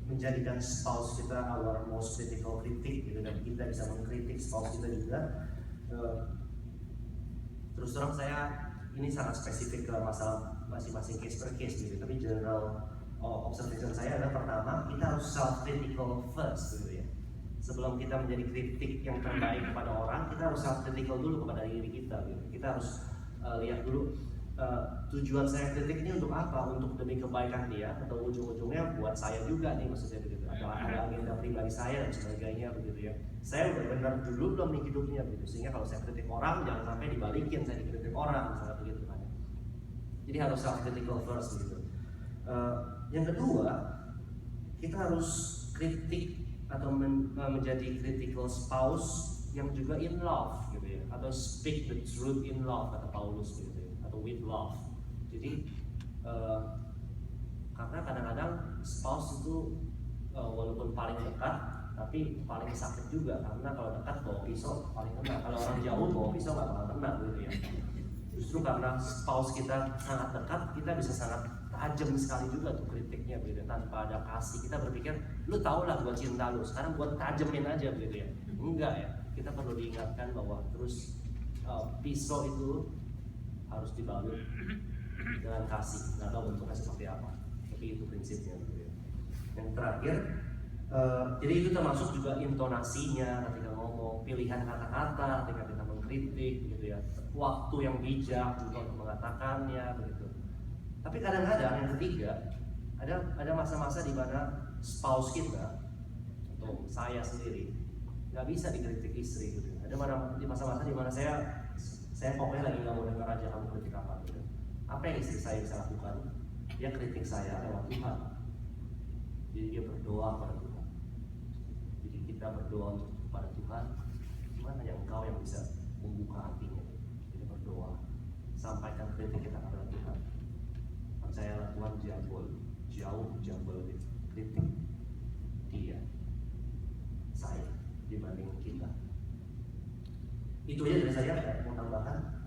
menjadikan spouse kita our most critical critic gitu, dan kita bisa mengkritik spouse kita juga. Terus terang saya ini sangat spesifik ke masalah masing-masing case per case gitu, tapi general observation saya adalah pertama, kita harus self critical first gitu ya. Sebelum kita menjadi kritik yang terbaik kepada orang, kita harus self critical dulu kepada diri kita gitu. Kita harus lihat dulu tujuan saya kritik ini untuk apa, untuk demi kebaikan dia atau ujung-ujungnya buat saya juga nih, maksudnya begitu, atau ada agenda pribadi saya dan sebagainya begitu ya. Saya udah benar dulu belum nih hidupnya begitu, sehingga kalau saya kritik orang jangan sampai dibalikin saya dikritik orang misalnya begitu kan. Jadi harus self critical first gitu. Yang kedua, kita harus kritik atau menjadi critical spouse yang juga in love gitu ya, atau speak the truth in love kata Paulus gitu ya, atau with love. Jadi karena kadang-kadang spouse itu walaupun paling dekat tapi paling sakit juga, karena kalau dekat bawa pisau paling kena, kalau orang jauh bawa pisau nggak bakal kena gitu ya. Justru karena spouse kita sangat dekat, kita bisa sangat tajam sekali juga tuh kritiknya gitu, tanpa ada kasih. Kita berpikir, lu tau lah gue cinta lu, sekarang gue tajemin aja gitu ya. Enggak ya, kita perlu diingatkan bahwa terus pisau itu harus dibalut dengan kasih, nggak tahu bentuknya seperti apa, tapi itu prinsipnya gitu ya. Yang terakhir, jadi itu termasuk juga intonasinya ketika ngomong, pilihan kata-kata ketika kita mengkritik gitu ya, waktu yang bijak juga untuk mengatakannya begitu. Tapi kadang-kadang yang ketiga, ada masa-masa di mana spouse kita atau saya sendiri nggak bisa dikritik istri gitu. Ada masa-masa di mana saya pokoknya lagi nggak mau dengar aja kamu kritik apa gitu. Apa yang istri saya bisa lakukan? Dia kritik saya lewat Tuhan. Jadi dia berdoa kepada Tuhan. Jadi kita berdoa kepada Tuhan. Gimana yang engkau yang bisa membuka hatinya? Kita berdoa, sampaikan kritik kita kepada Tuhan. Percayalah Tuhan jauh lebih kritik dia, saya dibanding kita. Itu aja dari saya. Mau tambahkan?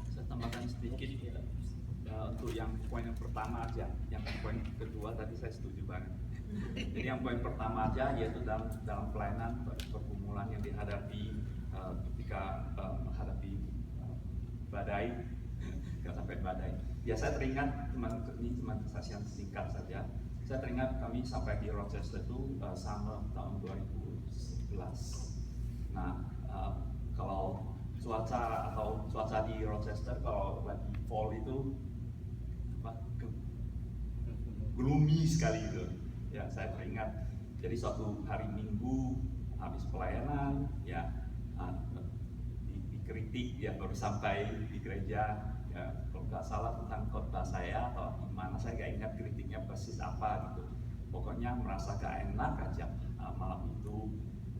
Saya tambahkan sedikit ya. Untuk yang poin yang pertama aja, yang poin kedua tadi saya setuju banget. Jadi yang poin pertama aja yaitu dalam pelayanan pergumulan yang dihadapi ketika menghadapi badai, nggak sampai badai. Ya saya teringat ini cuma kesaksian singkat saja. Saya teringat kami sampai di Rochester itu summer tahun 2011. Nah kalau cuaca di Rochester kalau lagi fall itu gloomy sekali gitu. Ya saya teringat. Jadi suatu hari Minggu habis pelayanan ya dikritik ya, baru sampai di gereja ya, kalau nggak salah tentang khotbah saya atau gimana, saya nggak ingat kritiknya persis apa gitu. Pokoknya merasa gak enak aja malam itu,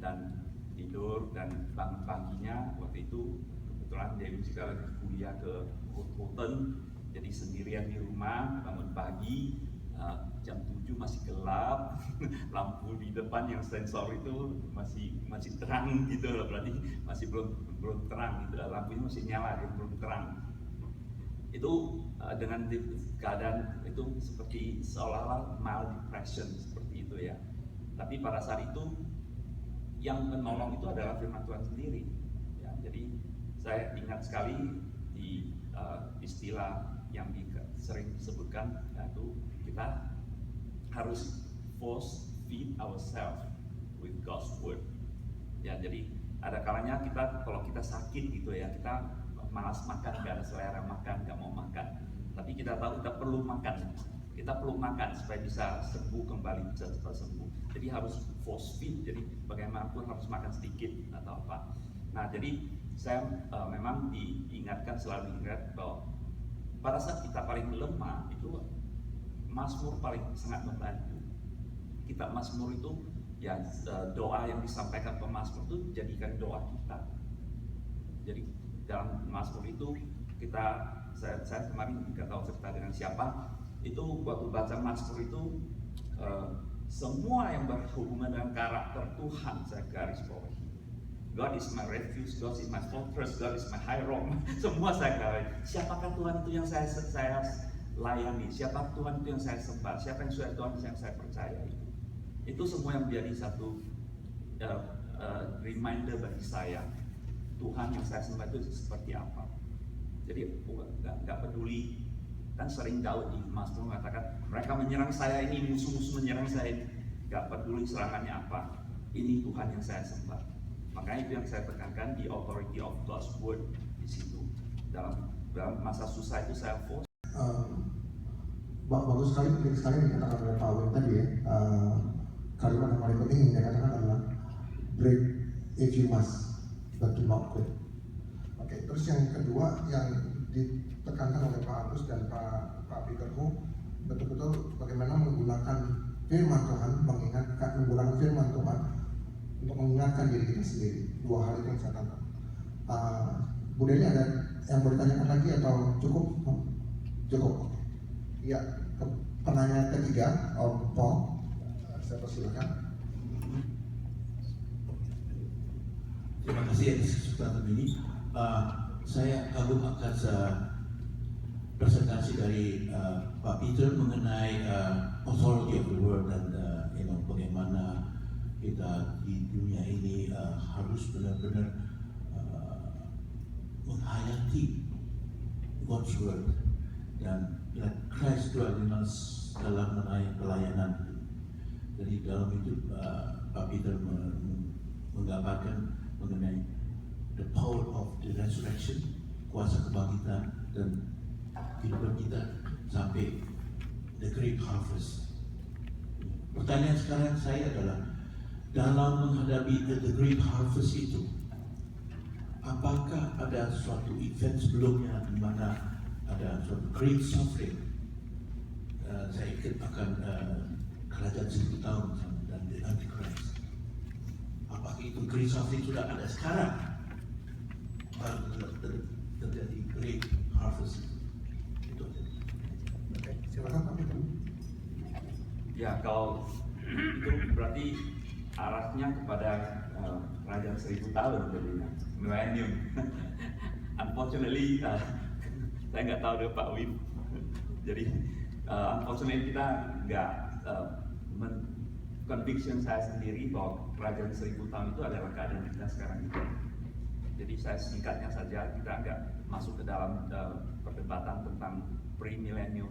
dan tidur dan bangun paginya waktu itu kebetulan Dewi juga lagi kuliah ke Houten, jadi sendirian di rumah. Bangun pagi jam 7 masih gelap, lampu di depan yang sensor itu masih terang gitu loh, berarti masih belum terang gitu, lampunya masih nyala, belum terang. Itu dengan keadaan itu seperti seolah-olah mild depression seperti itu ya. Tapi pada saat itu yang menolong itu adalah firman Tuhan sendiri ya. Jadi saya ingat sekali di istilah yang sering disebutkan, yaitu kita harus feed ourselves with God's word. Ya, jadi ada kalanya kita kalau kita sakit gitu ya, kita malas makan, gak ada selera makan, gak mau makan. Tapi kita tahu kita perlu makan. Kita perlu makan supaya bisa sembuh kembali, bisa cepat sembuh. Jadi harus force feed. Jadi bagaimanapun harus makan sedikit atau apa. Nah, jadi saya memang selalu diingat bahwa pada saat kita paling lemah itu Mazmur paling sangat membantu. Kitab Mazmur itu ya doa yang disampaikan pemazmur itu jadikan doa kita. Jadi dalam Mazmur itu saya kemarin nggak tahu cerita dengan siapa, itu waktu baca Mazmur itu semua yang berhubungan dengan karakter Tuhan saya garis bawahi. God is my refuge, God is my fortress, God is my high rock. Semua saya garis. Siapakah Tuhan itu yang saya layani? Siapa Tuhan itu yang saya sembah? Siapa yang Tuhan yang saya percaya itu? Itu semua yang menjadi satu reminder bagi saya. Tuhan yang saya sembah itu seperti apa? Jadi nggak peduli. Kan sering Daud di Mazmur mengatakan mereka menyerang saya ini, musuh-musuh menyerang saya ini, nggak peduli serangannya apa. Ini Tuhan yang saya sembah. Makanya itu yang saya tekankan, the authority of God's word di situ. Dalam masa susah itu saya force. Bagus sekali, penting sekali yang dikatakan oleh Pak Wim tadi ya. Kalimat yang paling penting yang dikatakan adalah break if you must, but do not quit. Oke, terus yang kedua yang ditekankan oleh Pak Agus dan Pak Peter Hu, betul-betul bagaimana menggunakan firman Tuhan, menggunakan firman Tuhan untuk mengingatkan diri kita sendiri. Dua hal itu yang saya tangkap. Bu Deni ada yang mau ditanyakan lagi atau cukup? Cukup. Ya, penanya ketiga, Om Paul, saya persilakan. Terima kasih atas kesempatan ini. Saya kagum akan presentasi dari Pak Peter mengenai authority of the word dan bagaimana kita di dunia ini harus benar-benar menghayati God's word dan let Christ dwell in us dalam pelayanan. Jadi dalam itu Pak Peter menggambarkan mengenai the power of the resurrection, kuasa kebangkitan dan kehidupan kita sampai the great harvest. Pertanyaan sekarang saya adalah, dalam menghadapi the great harvest itu, apakah ada suatu event sebelumnya di mana ada suatu great suffering? Saya ingat akan kerajaan 1000 tahun dan the Antichrist. Apakah itu great suffering sudah ada sekarang? Baru terjadi great harvest itu. Oke, silakan Pak Peter. Ya, kalau itu berarti arahnya kepada kerajaan 1000 tahun jadinya, millennium. Unfortunately, saya nggak tahu deh Pak Wim. Jadi unfortunately kita nggak conviction saya sendiri bahwa kerajaan 1000 tahun itu adalah keadaan kita sekarang ini. Jadi saya singkatnya saja, kita nggak masuk ke dalam perdebatan tentang pre-millennium,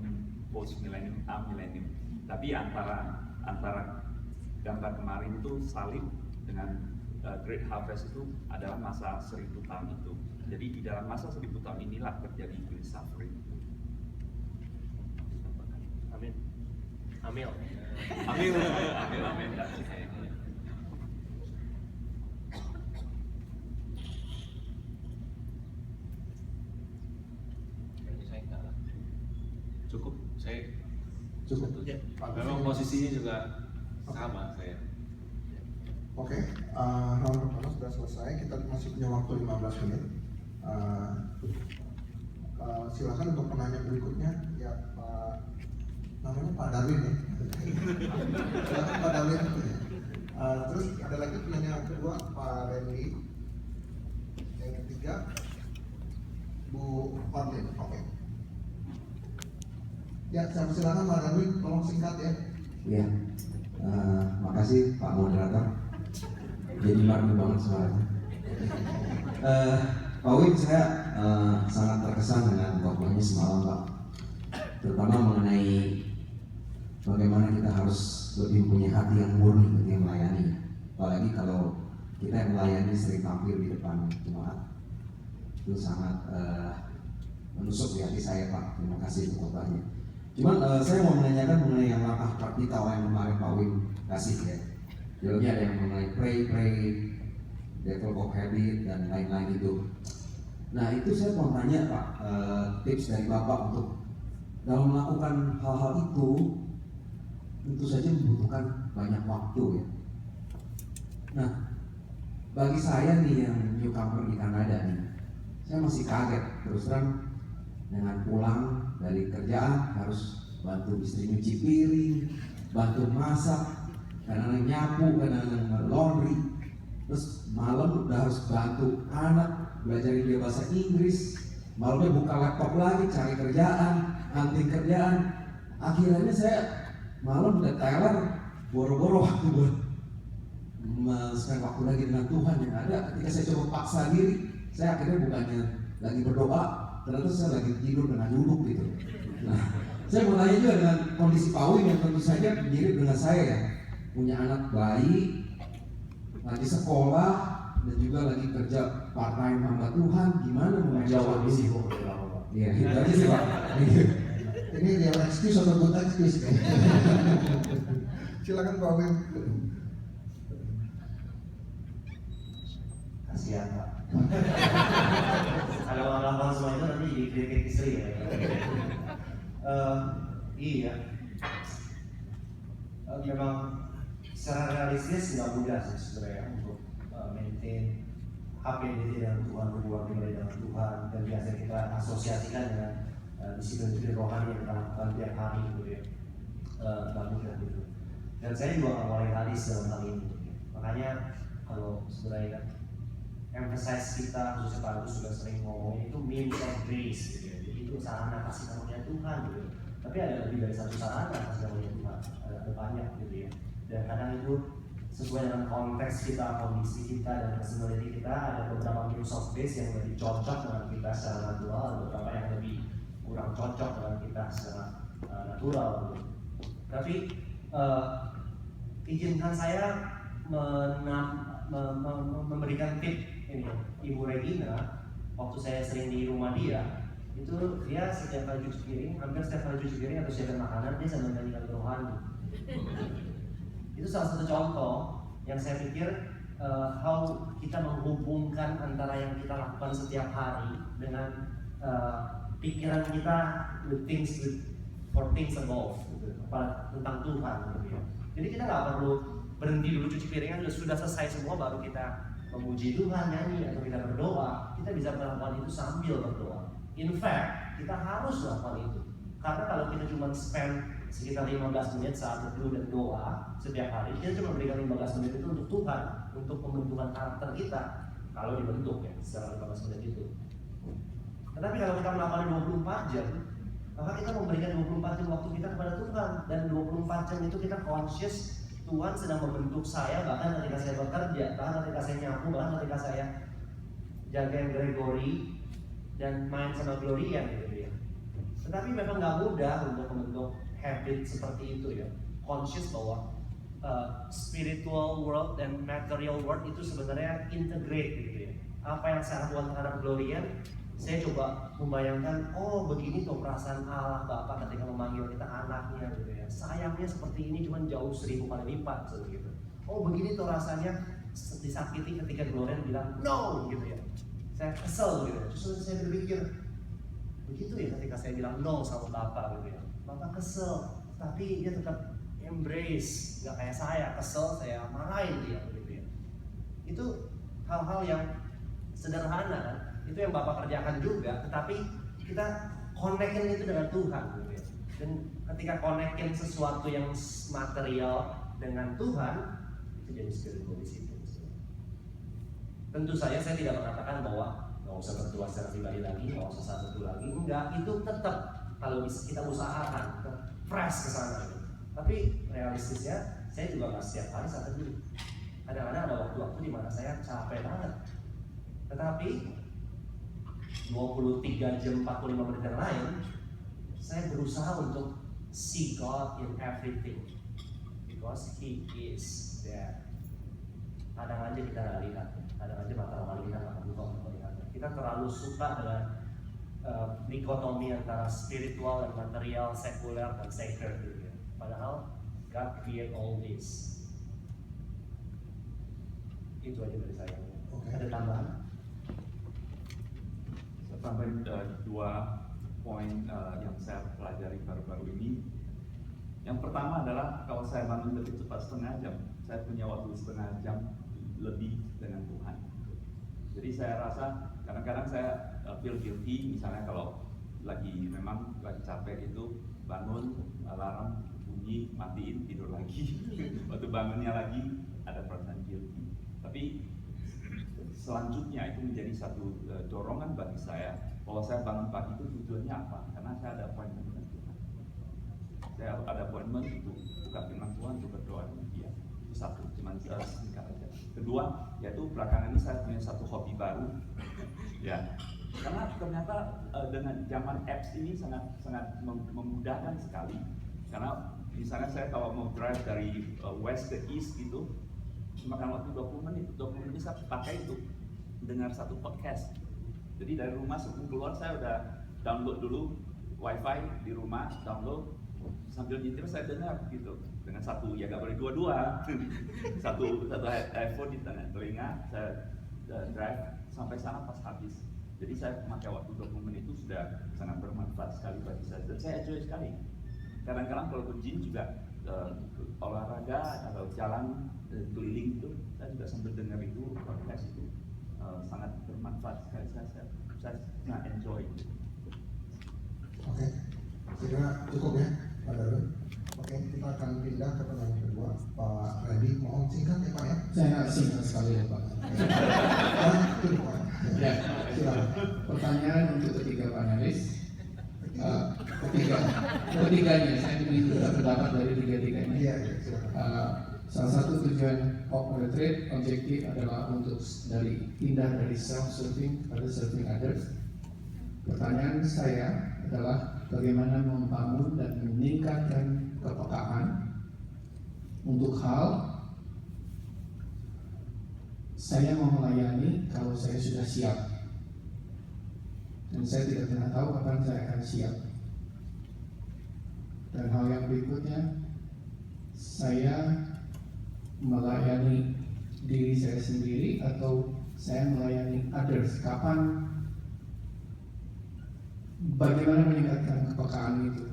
post-millennium, amillennium. Tapi antara gambar kemarin itu salib dengan Great Harvest itu adalah masa 1000 tahun itu. Jadi di dalam masa 1000 tahun inilah terjadi great suffering. Amin. Amil. Amin. Amin. Amin. Cukup, saya Cukup. memang posisinya juga sama saya. Oke, round pertama sudah selesai. Kita masih punya waktu 15 menit. Silakan untuk penanya berikutnya. Ya, Pak, namanya Pak Darwin ya. Silakan Pak Darwin. Terus ada lagi penanya yang kedua, Pak Randy. Yang ketiga, Bu Orlin. Oke. Ya, saya silakan Pak Darwin, tolong singkat ya. Ya, makasih Pak Moderator. Jadi merdu banget suaranya. Pak Wim, saya sangat terkesan dengan khotbahnya semalam Pak, terutama mengenai bagaimana kita harus lebih punya hati yang murni ketika melayani. Apalagi kalau kita yang melayani sering tampil di depan jemaat, itu sangat menusuk di hati saya, Pak. Terima kasih untuk khotbahnya. Cuman saya mau menanyakan mengenai yang langkah praktikal yang kemarin Pak Win kasih ya. Jadinya ada yang mengenai pray, develop habit dan lain-lain itu. Nah itu saya mau tanya Pak, tips dari Bapak untuk dalam melakukan hal-hal itu tentu saja membutuhkan banyak waktu ya. Nah bagi saya nih yang newcomer di Kanada nih, saya masih kaget terus terang dengan pulang dari kerjaan harus bantu istri nyuci piring, bantu masak, kadang-kadang nyapu, kadang-kadang laundry, terus malam udah harus bantu anak belajarin dia bahasa Inggris, malamnya buka laptop lagi cari kerjaan, hunting kerjaan. Akhirnya saya malam udah Thailand, boro-boro waktu buat spend waktu lagi dengan Tuhan yang ada. Ketika saya coba paksa diri, saya akhirnya bukannya lagi berdoa, ternyata saya lagi tidur dengan duduk gitu. Nah, saya mau tanya juga dengan kondisi Pak Win yang tentu saja mirip dengan saya ya, punya anak bayi, lagi sekolah dan juga lagi kerja part time hamba Tuhan, gimana menjawab ini? Iya, itu aja sih Pak. Ini real excuse atau good excuse? Silakan Pak Win. Kasihan Pak. Kalau melakukan semua itu nanti jadi kritik istri ya. Iya. Memang secara realistis nggak mudah sih sebenarnya untuk maintain HPDT dengan Tuhan, hubungan pribadi dengan Tuhan, dan biasa kita asosiasikan dengan disiplin-disiplin rohani yang kita lakukan tiap hari gitu ya. Nggak mudah gitu. Dan saya juga nggak mulai hadis dalam hal ini. Makanya kalau sebenarnya kan emphasize kita, khususnya Pak Agus sudah sering ngomong itu means of grace gitu ya. Jadi itu sarana kasih karunia Tuhan gitu. Tapi ada lebih dari satu sarana kasih karunia Tuhan, ada banyak gitu ya. Dan kadang itu sesuai dengan konteks kita, kondisi kita, dan personality kita. Ada beberapa means of grace yang lebih cocok dengan kita secara natural, ada beberapa yang lebih kurang cocok dengan kita secara natural gitu. Tapi izinkan saya memberikan tip ini, Ibu Regina, waktu saya sering di rumah dia, itu dia setiap kali cuci piring, hampir setiap kali cuci piring atau siapkan makanan, dia sambil nyanyi lagu rohani. Itu salah satu contoh yang saya pikir how kita menghubungkan antara yang kita lakukan setiap hari dengan pikiran kita for things above, gitu, tentang Tuhan gitu ya. Jadi kita nggak perlu berhenti dulu cuci piringan, sudah selesai semua baru kita memuji Tuhan, nyanyi, atau kita berdoa. Kita bisa melakukan itu sambil berdoa. In fact, kita harus melakukan itu. Karena kalau kita cuma spend sekitar 15 menit saat berdoa dan doa setiap hari, kita cuma berikan 15 menit itu untuk Tuhan, untuk pembentukan karakter kita. Kalau dibentuk ya, secara 15 menit itu. Tetapi kalau kita melakukan 24 jam, maka kita memberikan 24 jam waktu kita kepada Tuhan. Dan 24 jam itu kita conscious Tuhan sedang membentuk saya, bahkan ketika saya bekerja, bahkan ketika saya nyapu, bahkan ketika saya jagain Gregory dan main sama Gloria gitu ya. Tetapi memang nggak mudah untuk membentuk habit seperti itu ya. Conscious bahwa spiritual world dan material world itu sebenarnya integrate gitu ya. Apa yang saya lakukan terhadap Gloria, saya coba membayangkan, oh begini tuh perasaan Allah Bapa ketika memanggil kita anaknya gitu ya. Sayangnya seperti ini cuma jauh 1000 kali lipat gitu. Oh begini tuh rasanya disakiti ketika Gloria bilang no gitu ya. Saya kesel gitu. Terus saya berpikir, begitu ya ketika saya bilang no sama Bapak gitu ya. Bapak kesel, tapi dia tetap embrace, nggak kayak saya kesel, saya marahin dia gitu ya. Itu hal-hal yang sederhana kan. Itu yang Bapak kerjakan juga, tetapi kita connectin itu dengan Tuhan gitu ya. Dan ketika connectin sesuatu yang material dengan Tuhan, itu jadi spiritual discipline. Tentu saja saya tidak mengatakan bahwa nggak usah berdoa secara pribadi lagi, nggak usah saat itu lagi, enggak, itu tetap kalau kita usahakan fresh ke sana gitu. Tapi realistisnya saya juga nggak setiap hari saat itu. Kadang-kadang ada waktu-waktu di mana saya capek banget, tetapi 23 jam 45 menit yang lain, saya berusaha untuk see God in everything because He is there. Kadang aja kita nggak lihat, kadang aja mata orang lihat, mata buka orang lihat. Kita terlalu suka dengan dikotomi antara spiritual dan material, sekuler dan sacred gitu ya. Padahal God create all this. Itu aja dari saya. Ada tambahan? Saya tambahin 2 poin yang saya pelajari baru-baru ini. Yang pertama adalah kalau saya bangun lebih cepat setengah jam, saya punya waktu setengah jam lebih dengan Tuhan. Jadi saya rasa kadang-kadang saya feel guilty, misalnya kalau memang lagi capek itu bangun, alarm bunyi, matiin, tidur lagi. Waktu bangunnya lagi ada perasaan guilty. Tapi selanjutnya itu menjadi satu dorongan bagi saya bahwa saya bangun pagi itu tujuannya apa? Karena saya ada appointment dengan Tuhan. Saya ada appointment untuk buka firman Tuhan, untuk berdoa dengan Dia. Itu satu, cuma singkat aja. Kedua, yaitu belakangan ini saya punya satu hobi baru, ya. Karena ternyata dengan zaman apps ini sangat memudahkan sekali. Karena misalnya saya kalau mau drive dari west ke east gitu, makan waktu 20 menit saya pakai itu dengar satu podcast. Jadi dari rumah sebelum keluar saya udah download dulu wifi di rumah, download sambil nyetir saya dengar gitu dengan satu, ya gak boleh dua-dua. satu iPhone di telinga, saya drive sampai sana pas habis. Jadi saya memakai waktu 20 menit itu sudah sangat bermanfaat sekali bagi saya dan saya enjoy sekali. Kadang-kadang kalau ke gym juga olahraga atau jalan keliling itu saya juga sambil dengar itu podcast itu sangat bermanfaat sekali. Saya sangat enjoy. Oke, kira cukup ya Pak Darwin. Oke, kita akan pindah ke pertanyaan kedua. Pak Randy, mohon singkat ya Pak ya. Saya nggak singkat sekali ya Pak. Ya, silakan. Pertanyaan untuk ketiga panelis. Ketiganya, saya ingin minta pendapat dari tiga-tiganya. Iya, silakan. Salah satu tujuan retreat objektif adalah untuk pindah dari self-serving pada serving others. Pertanyaan saya adalah bagaimana membangun dan meningkatkan kepekaan untuk hal saya mau melayani kalau saya sudah siap, dan saya tidak pernah tahu kapan saya akan siap. Dan hal yang berikutnya, saya melayani diri saya sendiri atau saya melayani others. Kapan, bagaimana meningkatkan kepekaan itu?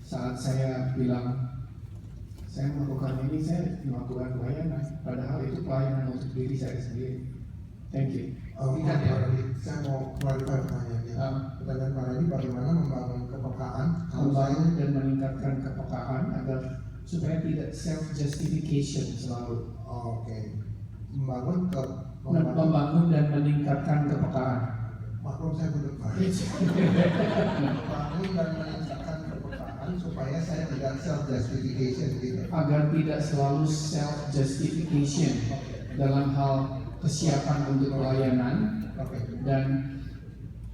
Saat saya bilang saya melakukan ini, saya melakukan pelayanan, padahal itu pelayanan untuk diri saya sendiri. Thank you. Pak Randy, saya mau clarify pertanyaannya. Pertanyaan Pak Randy, bagaimana membangun kepekaan? Membangun dan meningkatkan kepekaan agar supaya tidak self justification selalu. Oke. Membangun dan meningkatkan kepekaan. Maklum saya belum paham. Membangun dan meningkatkan kepekaan supaya saya tidak self justification gitu. Agar tidak selalu self justification dalam hal kesiapan untuk pelayanan dan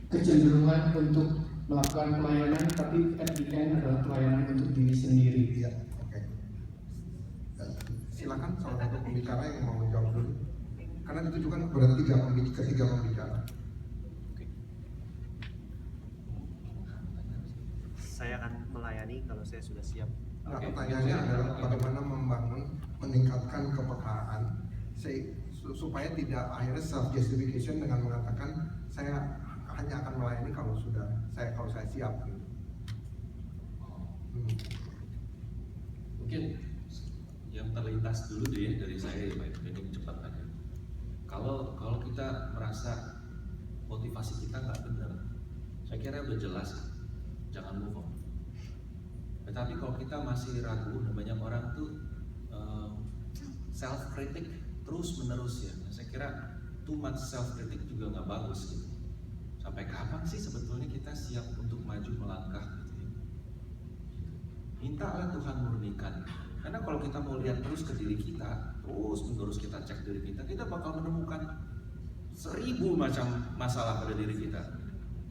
kecenderungan untuk melakukan pelayanan, tapi at the end adalah pelayanan untuk diri sendiri. Iya, oke. Silakan salah satu pembicara yang mau menjawab dulu, karena ditujukan kepada ketiga pembicara. Saya akan melayani kalau saya sudah siap. Nah, pertanyaannya adalah bagaimana meningkatkan kepekaan supaya tidak akhirnya self justification dengan mengatakan saya hanya akan melayani kalau saya siap. Mungkin yang terlintas dulu deh dari saya ya Pak, ini cepat aja. Kalau kita merasa motivasi kita nggak benar, saya kira udah jelas, jangan move on. Tetapi kalau kita masih ragu, banyak orang tuh self kritik terus menerus ya. Saya kira too much self kritik juga nggak bagus gitu. Sampai kapan sih sebetulnya kita siap untuk maju melangkah gitu ya? Mintalah Tuhan murnikan. Karena kalau kita mau lihat terus ke diri kita, terus menerus kita cek diri kita bakal menemukan 1000 macam masalah pada diri kita.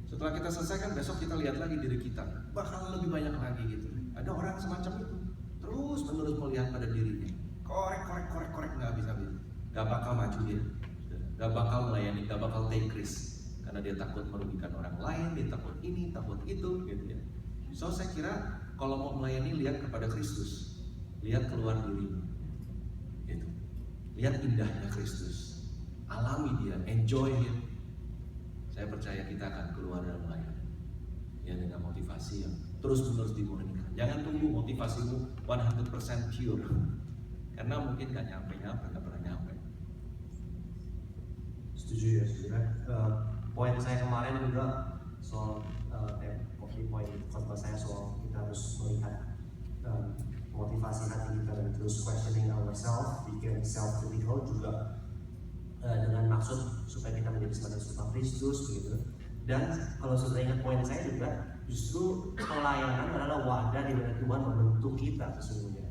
Setelah kita selesaikan, besok kita lihat lagi diri kita, bakal lebih banyak lagi gitu. Ada orang semacam itu, terus menerus melihat pada dirinya, korek, nggak habis-habis, nggak bakal maju dia, nggak bakal melayani, nggak bakal take risk, karena dia takut merugikan orang lain, dia takut ini, takut itu, gitu ya. So saya kira kalau mau melayani, lihat kepada Kristus, lihat keluar diri, gitu. Lihat indahnya Kristus, alami dia, enjoy him. Saya percaya kita akan keluar dalam melayani, ya, dengan motivasi yang terus-menerus dimurnikan. Jangan tunggu motivasimu 100% pure, karena mungkin nggak nggak pernah nyampe. Setuju ya, sebenarnya. Poin saya kemarin juga soal poin khotbah saya soal kita harus melihat motivasi hati kita dan terus questioning ourselves, bikin self critical juga dengan maksud supaya kita menjadi sebagai serupa Kristus begitu. Dan kalau sudah ingat poin saya juga, justru pelayanan adalah wadah di mana Tuhan membentuk kita sesungguhnya.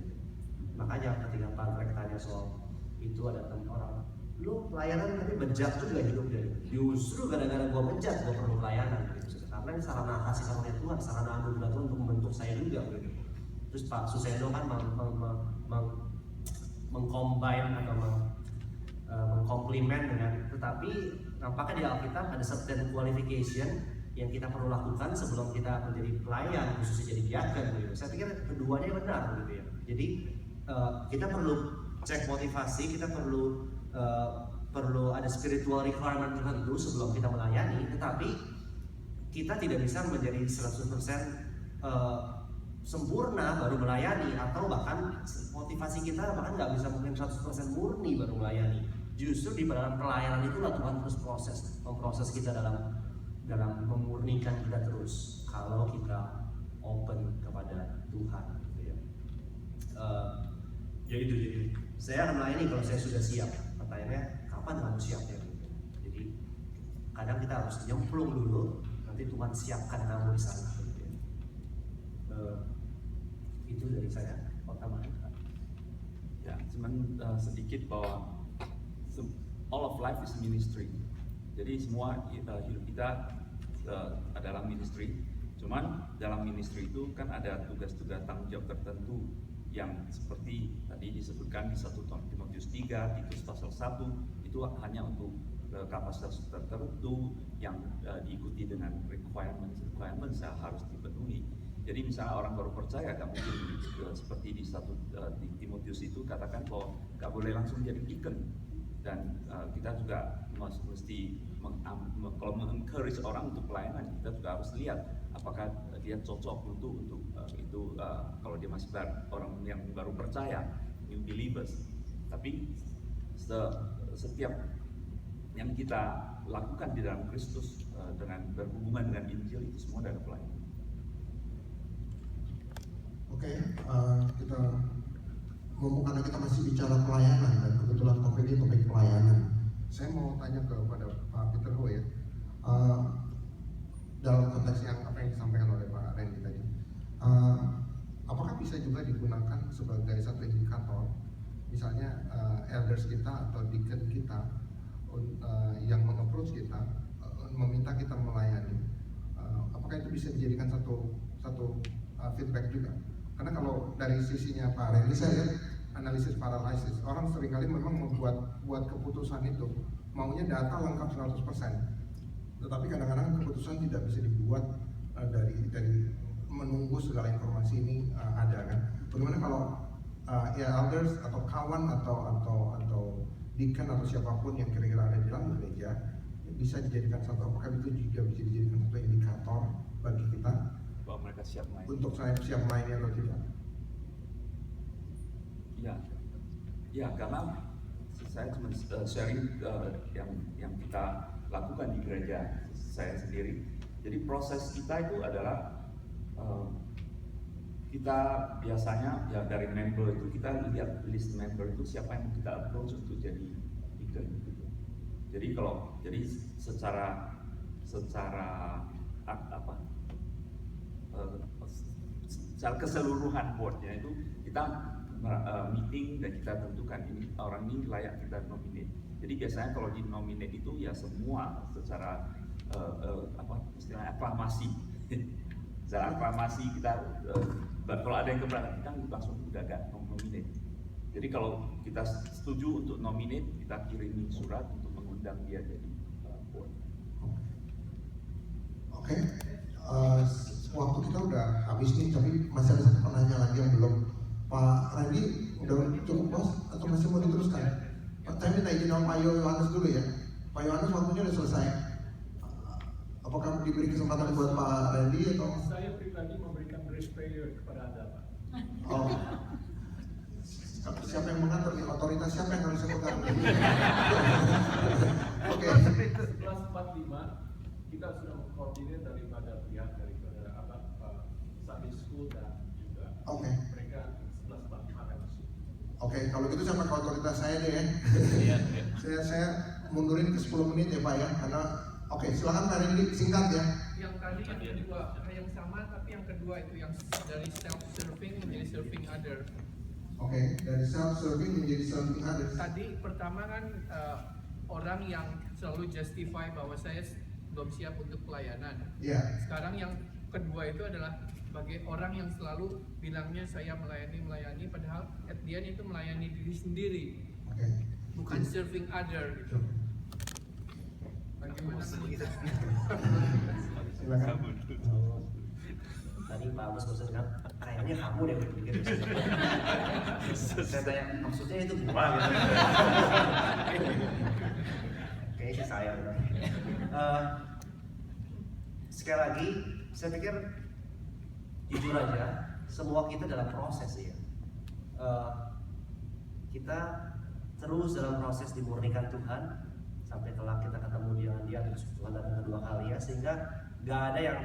Makanya ketika Pak Greg tanya soal itu, ada orang, lu pelayanan tapi bejat juga hidupnya. Justru gara-gara gua bejat, gua perlu pelayanan gitu. Karena ini sarana kasih karunia Tuhan, sarana anugerah Tuhan untuk membentuk saya juga gitu. Terus Pak Suseno kan mengcombine atau mengkomplimen dengan, tetapi nampaknya di Alkitab ada certain qualification yang kita perlu lakukan sebelum kita menjadi pelayan, khususnya jadi diaken gitu. Saya pikir keduanya benar gitu ya. Jadi kita perlu cek motivasi, kita perlu ada spiritual requirement tertentu sebelum kita melayani, tetapi kita tidak bisa menjadi 100% sempurna baru melayani, atau bahkan motivasi kita bahkan nggak bisa mungkin 100% murni baru melayani. Justru di dalam pelayanan itulah Tuhan terus memproses kita dalam memurnikan kita terus kalau kita open kepada Tuhan gitu ya. Ya itu, jadi saya akan melayani kalau saya sudah siap. Pertanyaannya kapan kamu siapnya gitu. Jadi kadang kita harus nyemplung dulu, nanti Tuhan siapkan kamu di sana gitu ya. Itu dari saya pertama. Ya, cuman sedikit bahwa all of life is ministry. Jadi semua hidup kita adalah ministry. Cuman dalam ministry itu kan ada tugas-tugas tanggung jawab tertentu yang seperti tadi disebutkan di 1 Timotius 3, Titus pasal 1, itu hanya untuk kapasitas tertentu yang diikuti dengan requirement yang harus dipenuhi. Jadi misalnya orang baru percaya, nggak mungkin seperti di Timotius itu katakan bahwa nggak boleh langsung jadi deacon. Dan kita juga mesti kalau mengencourage orang untuk pelayanan, kita juga harus lihat apakah dia cocok untuk itu kalau dia masih orang yang baru percaya, new believers. Tapi setiap yang kita lakukan di dalam Kristus dengan berhubungan dengan Injil itu semua adalah pelayanan. Oke, kita ngomong karena kita masih bicara pelayanan dan kebetulan topik ini topik pelayanan. Saya mau tanya kepada Pak Peter Ho ya, dalam konteks yang apa yang disampaikan oleh Pak Randy tadi, apakah bisa juga digunakan sebagai satu indikator, misalnya elders kita atau deacon kita yang meng-approach kita, meminta kita melayani, apakah itu bisa dijadikan satu feedback juga? Karena kalau dari sisinya Pak Randy, saya lihat analisis paralysis, orang seringkali memang buat keputusan itu maunya data lengkap 100%, tetapi kadang-kadang keputusan tidak bisa dibuat dari menunggu segala informasi ini ada kan. Bagaimana kalau elders atau kawan atau deacon atau siapapun yang kira-kira ada di dalam gereja bisa dijadikan satu, apakah itu juga bisa dijadikan satu indikator bagi kita bahwa mereka siap melayani. Untuk saya siap melayani atau tidak? Ya, karena saya cuma sharing yang kita lakukan di gereja saya sendiri. Jadi proses kita itu adalah kita biasanya ya dari member itu kita lihat list member itu siapa yang kita approach untuk jadi deacon gitu. Jadi secara keseluruhan boardnya itu kita meeting dan kita tentukan ini orang ini layak kita nominate. Jadi biasanya kalau di nominate itu ya semua secara istilahnya aklamasi. Secara aklamasi kita kalau ada yang keberatan kita langsung udah gak nominate. Jadi kalau kita setuju untuk nominate, kita kirimi surat untuk mengundang dia jadi board. Oke. Waktu kita udah habis nih, tapi masih ada satu penanya lagi yang belum. Pak Randy udah cukup bos atau masih mau diteruskan? Saya minta izin sama Pak Yohanes dulu ya. Pak Yohanes waktunya udah selesai. Apakah diberi kesempatan buat Pak Randy atau? Saya pribadi memberikan grace period kepada Anda, Pak. Oh. Siapa yang mengatur nih? Otoritas siapa yang harus mengatur? Oke. 11.45 kita sudah mengkoordinir daripada pihak Sunday School dan juga mereka 11.45 akan masuk. Oke, kalau gitu sama ke otoritas saya deh ya. Saya mundurin ke 10 menit ya Pak ya, karena silakan Pak Randy singkat ya. Yang tadi yang kedua yang sama, tapi yang kedua itu yang dari self-serving menjadi serving other. Dari self-serving menjadi serving others. Tadi pertama kan orang yang selalu justify bahwa saya belum siap untuk pelayanan. Sekarang yang kedua itu adalah bagi orang yang selalu bilangnya saya melayani, padahal at the end itu melayani diri sendiri, bukan serving other gitu. Bagaimana melihat? Silakan. Tadi Pak Agus maksudnya kayaknya kamu deh berpikir. Saya tanya maksudnya itu gua gitu. Kayaknya sih saya. Sekali lagi, saya pikir jujur aja, semua kita dalam proses ya. Kita terus dalam proses dimurnikan Tuhan sampai kelak kita ketemu dengan Dia untuk Tuhan datang kedua kali ya, sehingga gak ada yang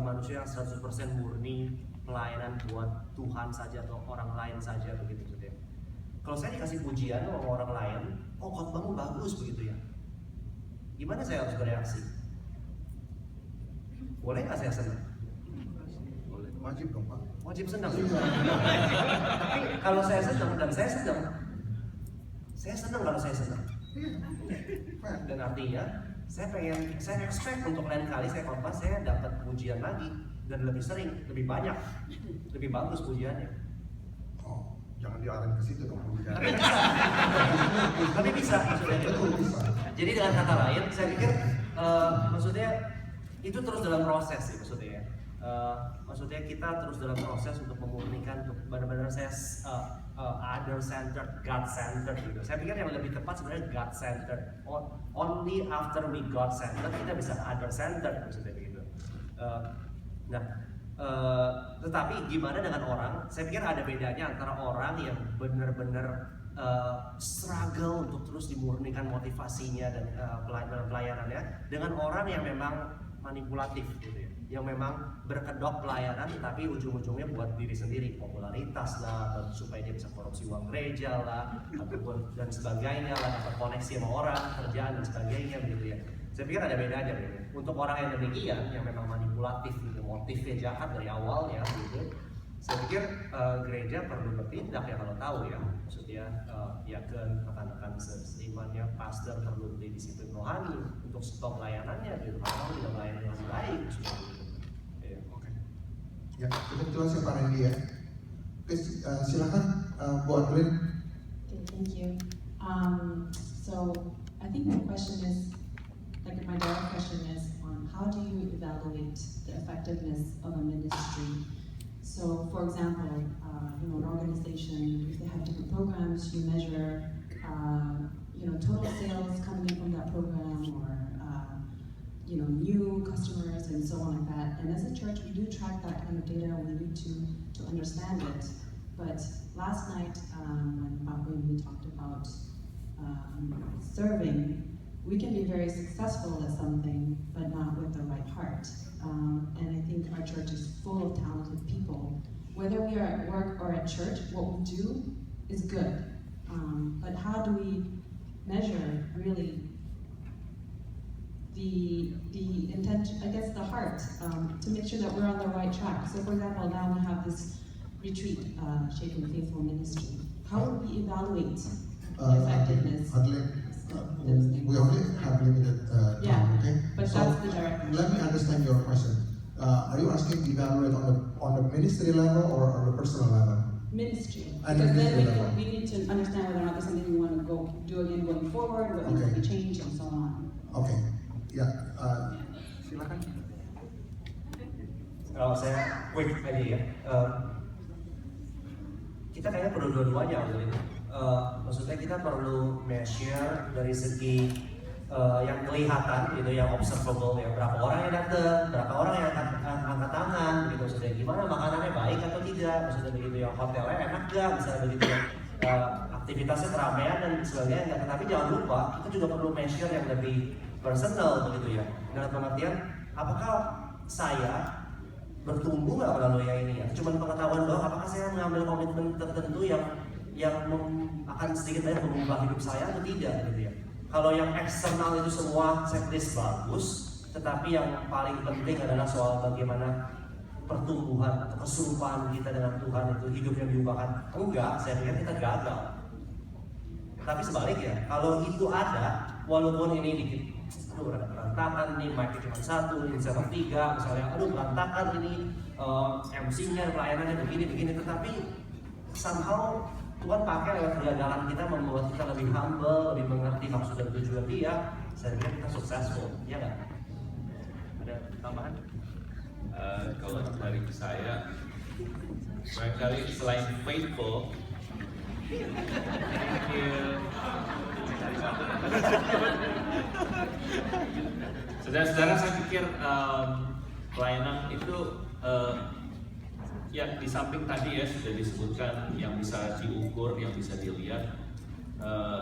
manusia yang 100% murni pelayanan buat Tuhan saja atau orang lain saja begitu saja. Kalau saya dikasih pujian sama orang lain, khotbahmu bagus begitu ya, gimana saya harus bereaksi? Boleh nggak saya senang? Wajib dong Pak. Wajib senang. Tapi kalau saya senang dan saya senang kalau saya senang. Dan artinya saya expect untuk lain kali saya khotbah saya dapat pujian lagi dan lebih sering, lebih banyak, lebih bagus pujiannya. Oh, jangan diarahin ke situ dong pujian. Tapi bisa maksudnya. Jadi dengan kata lain, saya pikir maksudnya itu terus dalam proses sih maksudnya. Maksudnya kita terus dalam proses untuk memurnikan, untuk benar-benar saya other centered, God centered gitu. Saya pikir yang lebih tepat sebenarnya God centered. Only after we God centered kita bisa other centered maksudnya begitu. Tetapi gimana dengan orang? Saya pikir ada bedanya antara orang yang benar-benar struggle untuk terus dimurnikan motivasinya dan pelayanannya dengan orang yang memang manipulatif gitu ya, yang memang berkedok pelayanan tapi ujung-ujungnya buat diri sendiri, popularitas lah, supaya dia bisa korupsi uang gereja lah, ataupun dan sebagainya lah, dapat koneksi sama orang, kerjaan dan sebagainya gitu ya. Saya pikir ada bedanya gitu. Untuk orang yang demikian, yang memang manipulatif gitu, motifnya jahat dari awalnya gitu, saya pikir gereja perlu bertindak ya kalau tahu ya, maksudnya yakin rekan-rekan seimannya, pastor perlu disiplin rohani untuk stop layanannya gitu, karena tidak melayani dengan baik. Ya, cukup jelas ya Pak Randy ya. Oke, silakan Bu Adlin. Okay, thank you. So I think my question is, like my direct question is on how do you evaluate the effectiveness of a ministry? So, for example, an organization, if they have different programs, you measure, total sales coming in from that program, or new customers, and so on like that. And as a church, we do track that kind of data. We need to understand it. But last night, when we talked about serving, we can be very successful at something, but not with the right heart. And I think our church is full of talented people. Whether we are at work or at church, what we do is good. But how do we measure really the intention, I guess the heart, to make sure that we're on the right track? So for example, now we have this retreat, Shaping Faithful Ministry. How would we evaluate the effectiveness? We only have limited Yeah, time, okay? but So that's the direct let me understand your question. Are you asking to evaluate on the ministry level or on the personal level? ministry. And Because then ministry level. we need to understand whether or not there's something we want to do again going forward, what needs to be changed, and so on. Okay, ya, silakan. Kalau saya quick aja ya, kita kayaknya perlu dua-duanya untuk itu. Maksudnya kita perlu measure dari segi yang kelihatan gitu, yang observable, yang berapa orang yang datang, berapa orang yang angkat tangan, gitu. Maksudnya gimana makanannya baik atau tidak, maksudnya begitu, yang hotelnya enak gak, misalnya begitu, aktivitasnya keramaian dan sebagainya. Tetapi jangan lupa kita juga perlu measure yang lebih personal begitu ya, dalam pengertian apakah saya bertumbuh nggak melalui yang ini, atau cuma pengetahuan doang, apakah saya mengambil komitmen tertentu yang akan sedikit banyak mengubah hidup saya atau tidak gitu ya. Kalau yang eksternal itu semua checklist bagus, tetapi yang paling penting adalah soal bagaimana pertumbuhan atau keserupaan kita dengan Tuhan itu hidup yang diubahkan, enggak, saya pikir kita gagal. Tapi sebaliknya, kalau itu ada, walaupun ini dikit, aduh berantakan nih, mic cuma satu, ini sama tiga, misalnya, aduh berantakan ini, MC-nya, pelayanannya begini, tetapi somehow Tuhan pakai lewat kegagalan kita membuat kita lebih humble, lebih mengerti maksud dan tujuan Dia. Saya pikir kita successful, ya nggak? Ada tambahan? Kalau dari saya, barangkali selain faithful, saudara-saudara, saya pikir pelayanan itu ya di samping tadi ya sudah disebutkan yang bisa diukur, yang bisa dilihat,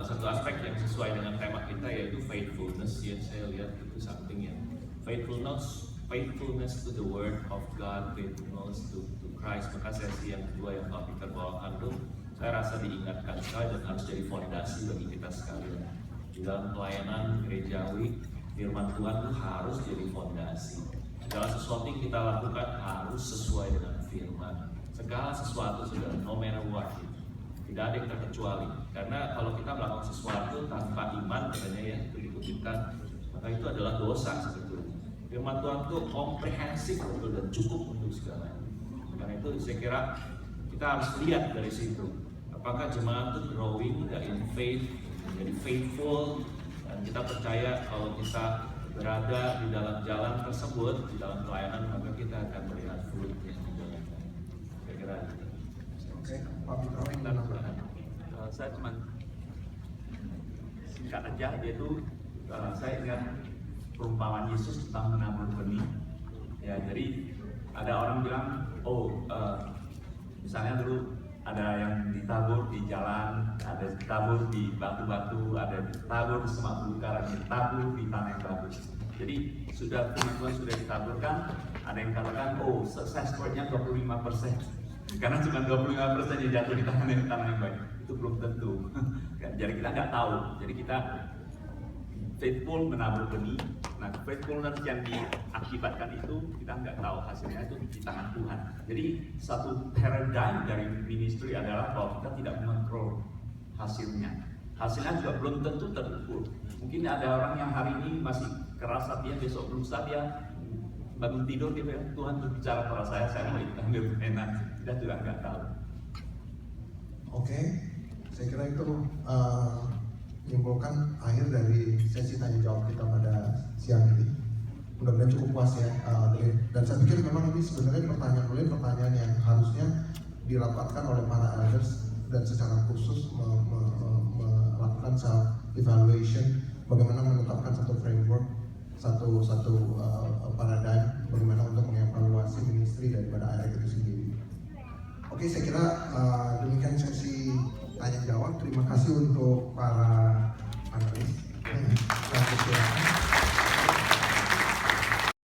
satu aspek yang sesuai dengan tema kita yaitu faithfulness. Ya, saya lihat itu something yang faithfulness to the word of God, faithfulness to Christ. Maka sesi yang kedua yang Pak Peter bawakan itu saya rasa diingatkan sekali dan harus jadi fondasi bagi kita sekalian. Di dalam pelayanan gerejawi, firman Tuhan itu harus jadi fondasi. Segala sesuatu yang kita lakukan harus sesuai dengan firman. Segala sesuatu sudah, no matter what, tidak ada yang terkecuali. Karena kalau kita melakukan sesuatu tanpa iman, katanya ya, itu dikutipkan, maka itu adalah dosa sebetulnya. Firman Tuhan itu komprehensif betul dan cukup untuk segalanya. Karena itu saya kira kita harus lihat dari situ, apakah jemaat itu growing in faith, menjadi faithful, dan kita percaya kalau kita berada di dalam jalan tersebut, di dalam pelayanan, maka kita akan melihat fruit yang dijalankan. Saya kira itu. Oke, Pak Peter dan saya cuma singkat aja, yaitu saya ingat perumpamaan Yesus tentang menabur benih. Ya, jadi ada orang bilang, misalnya dulu ada yang ditabur di jalan, ada ditabur di batu-batu, ada ditabur di semak belukar, ada ditabur di tanah yang bagus. Jadi sudah firman Tuhan sudah ditaburkan, ada yang katakan, success rate-nya 25%. Karena cuma 25% yang jatuh di tanah yang baik. Itu belum tentu. Jadi kita nggak tahu. Jadi kita faithful menabur benih. Nah, faithfulness yang diakibatkan itu kita nggak tahu hasilnya, itu di tangan Tuhan. Jadi satu paradigm dari ministry adalah bahwa kita tidak mengontrol hasilnya. Hasilnya juga belum tentu terukur. Mungkin ada orang yang hari ini masih keras hatinya, besok berusaha dia bangun tidur gitu ya, Tuhan berbicara pada saya mau diambil enak. Kita juga nggak tahu. Oke, saya kira itu menyimpulkan akhir dari sesi tanya jawab kita pada siang ini. Mudah-mudahan cukup puas ya, dan saya pikir memang ini sebenarnya pertanyaan yang harusnya dirapatkan oleh para elders dan secara khusus melakukan self evaluation, bagaimana menetapkan satu framework, satu paradigm, bagaimana untuk mengevaluasi ministry daripada AREK itu sendiri. Oke, saya kira demikian sesi tanya jawab. Terima kasih untuk para panelis.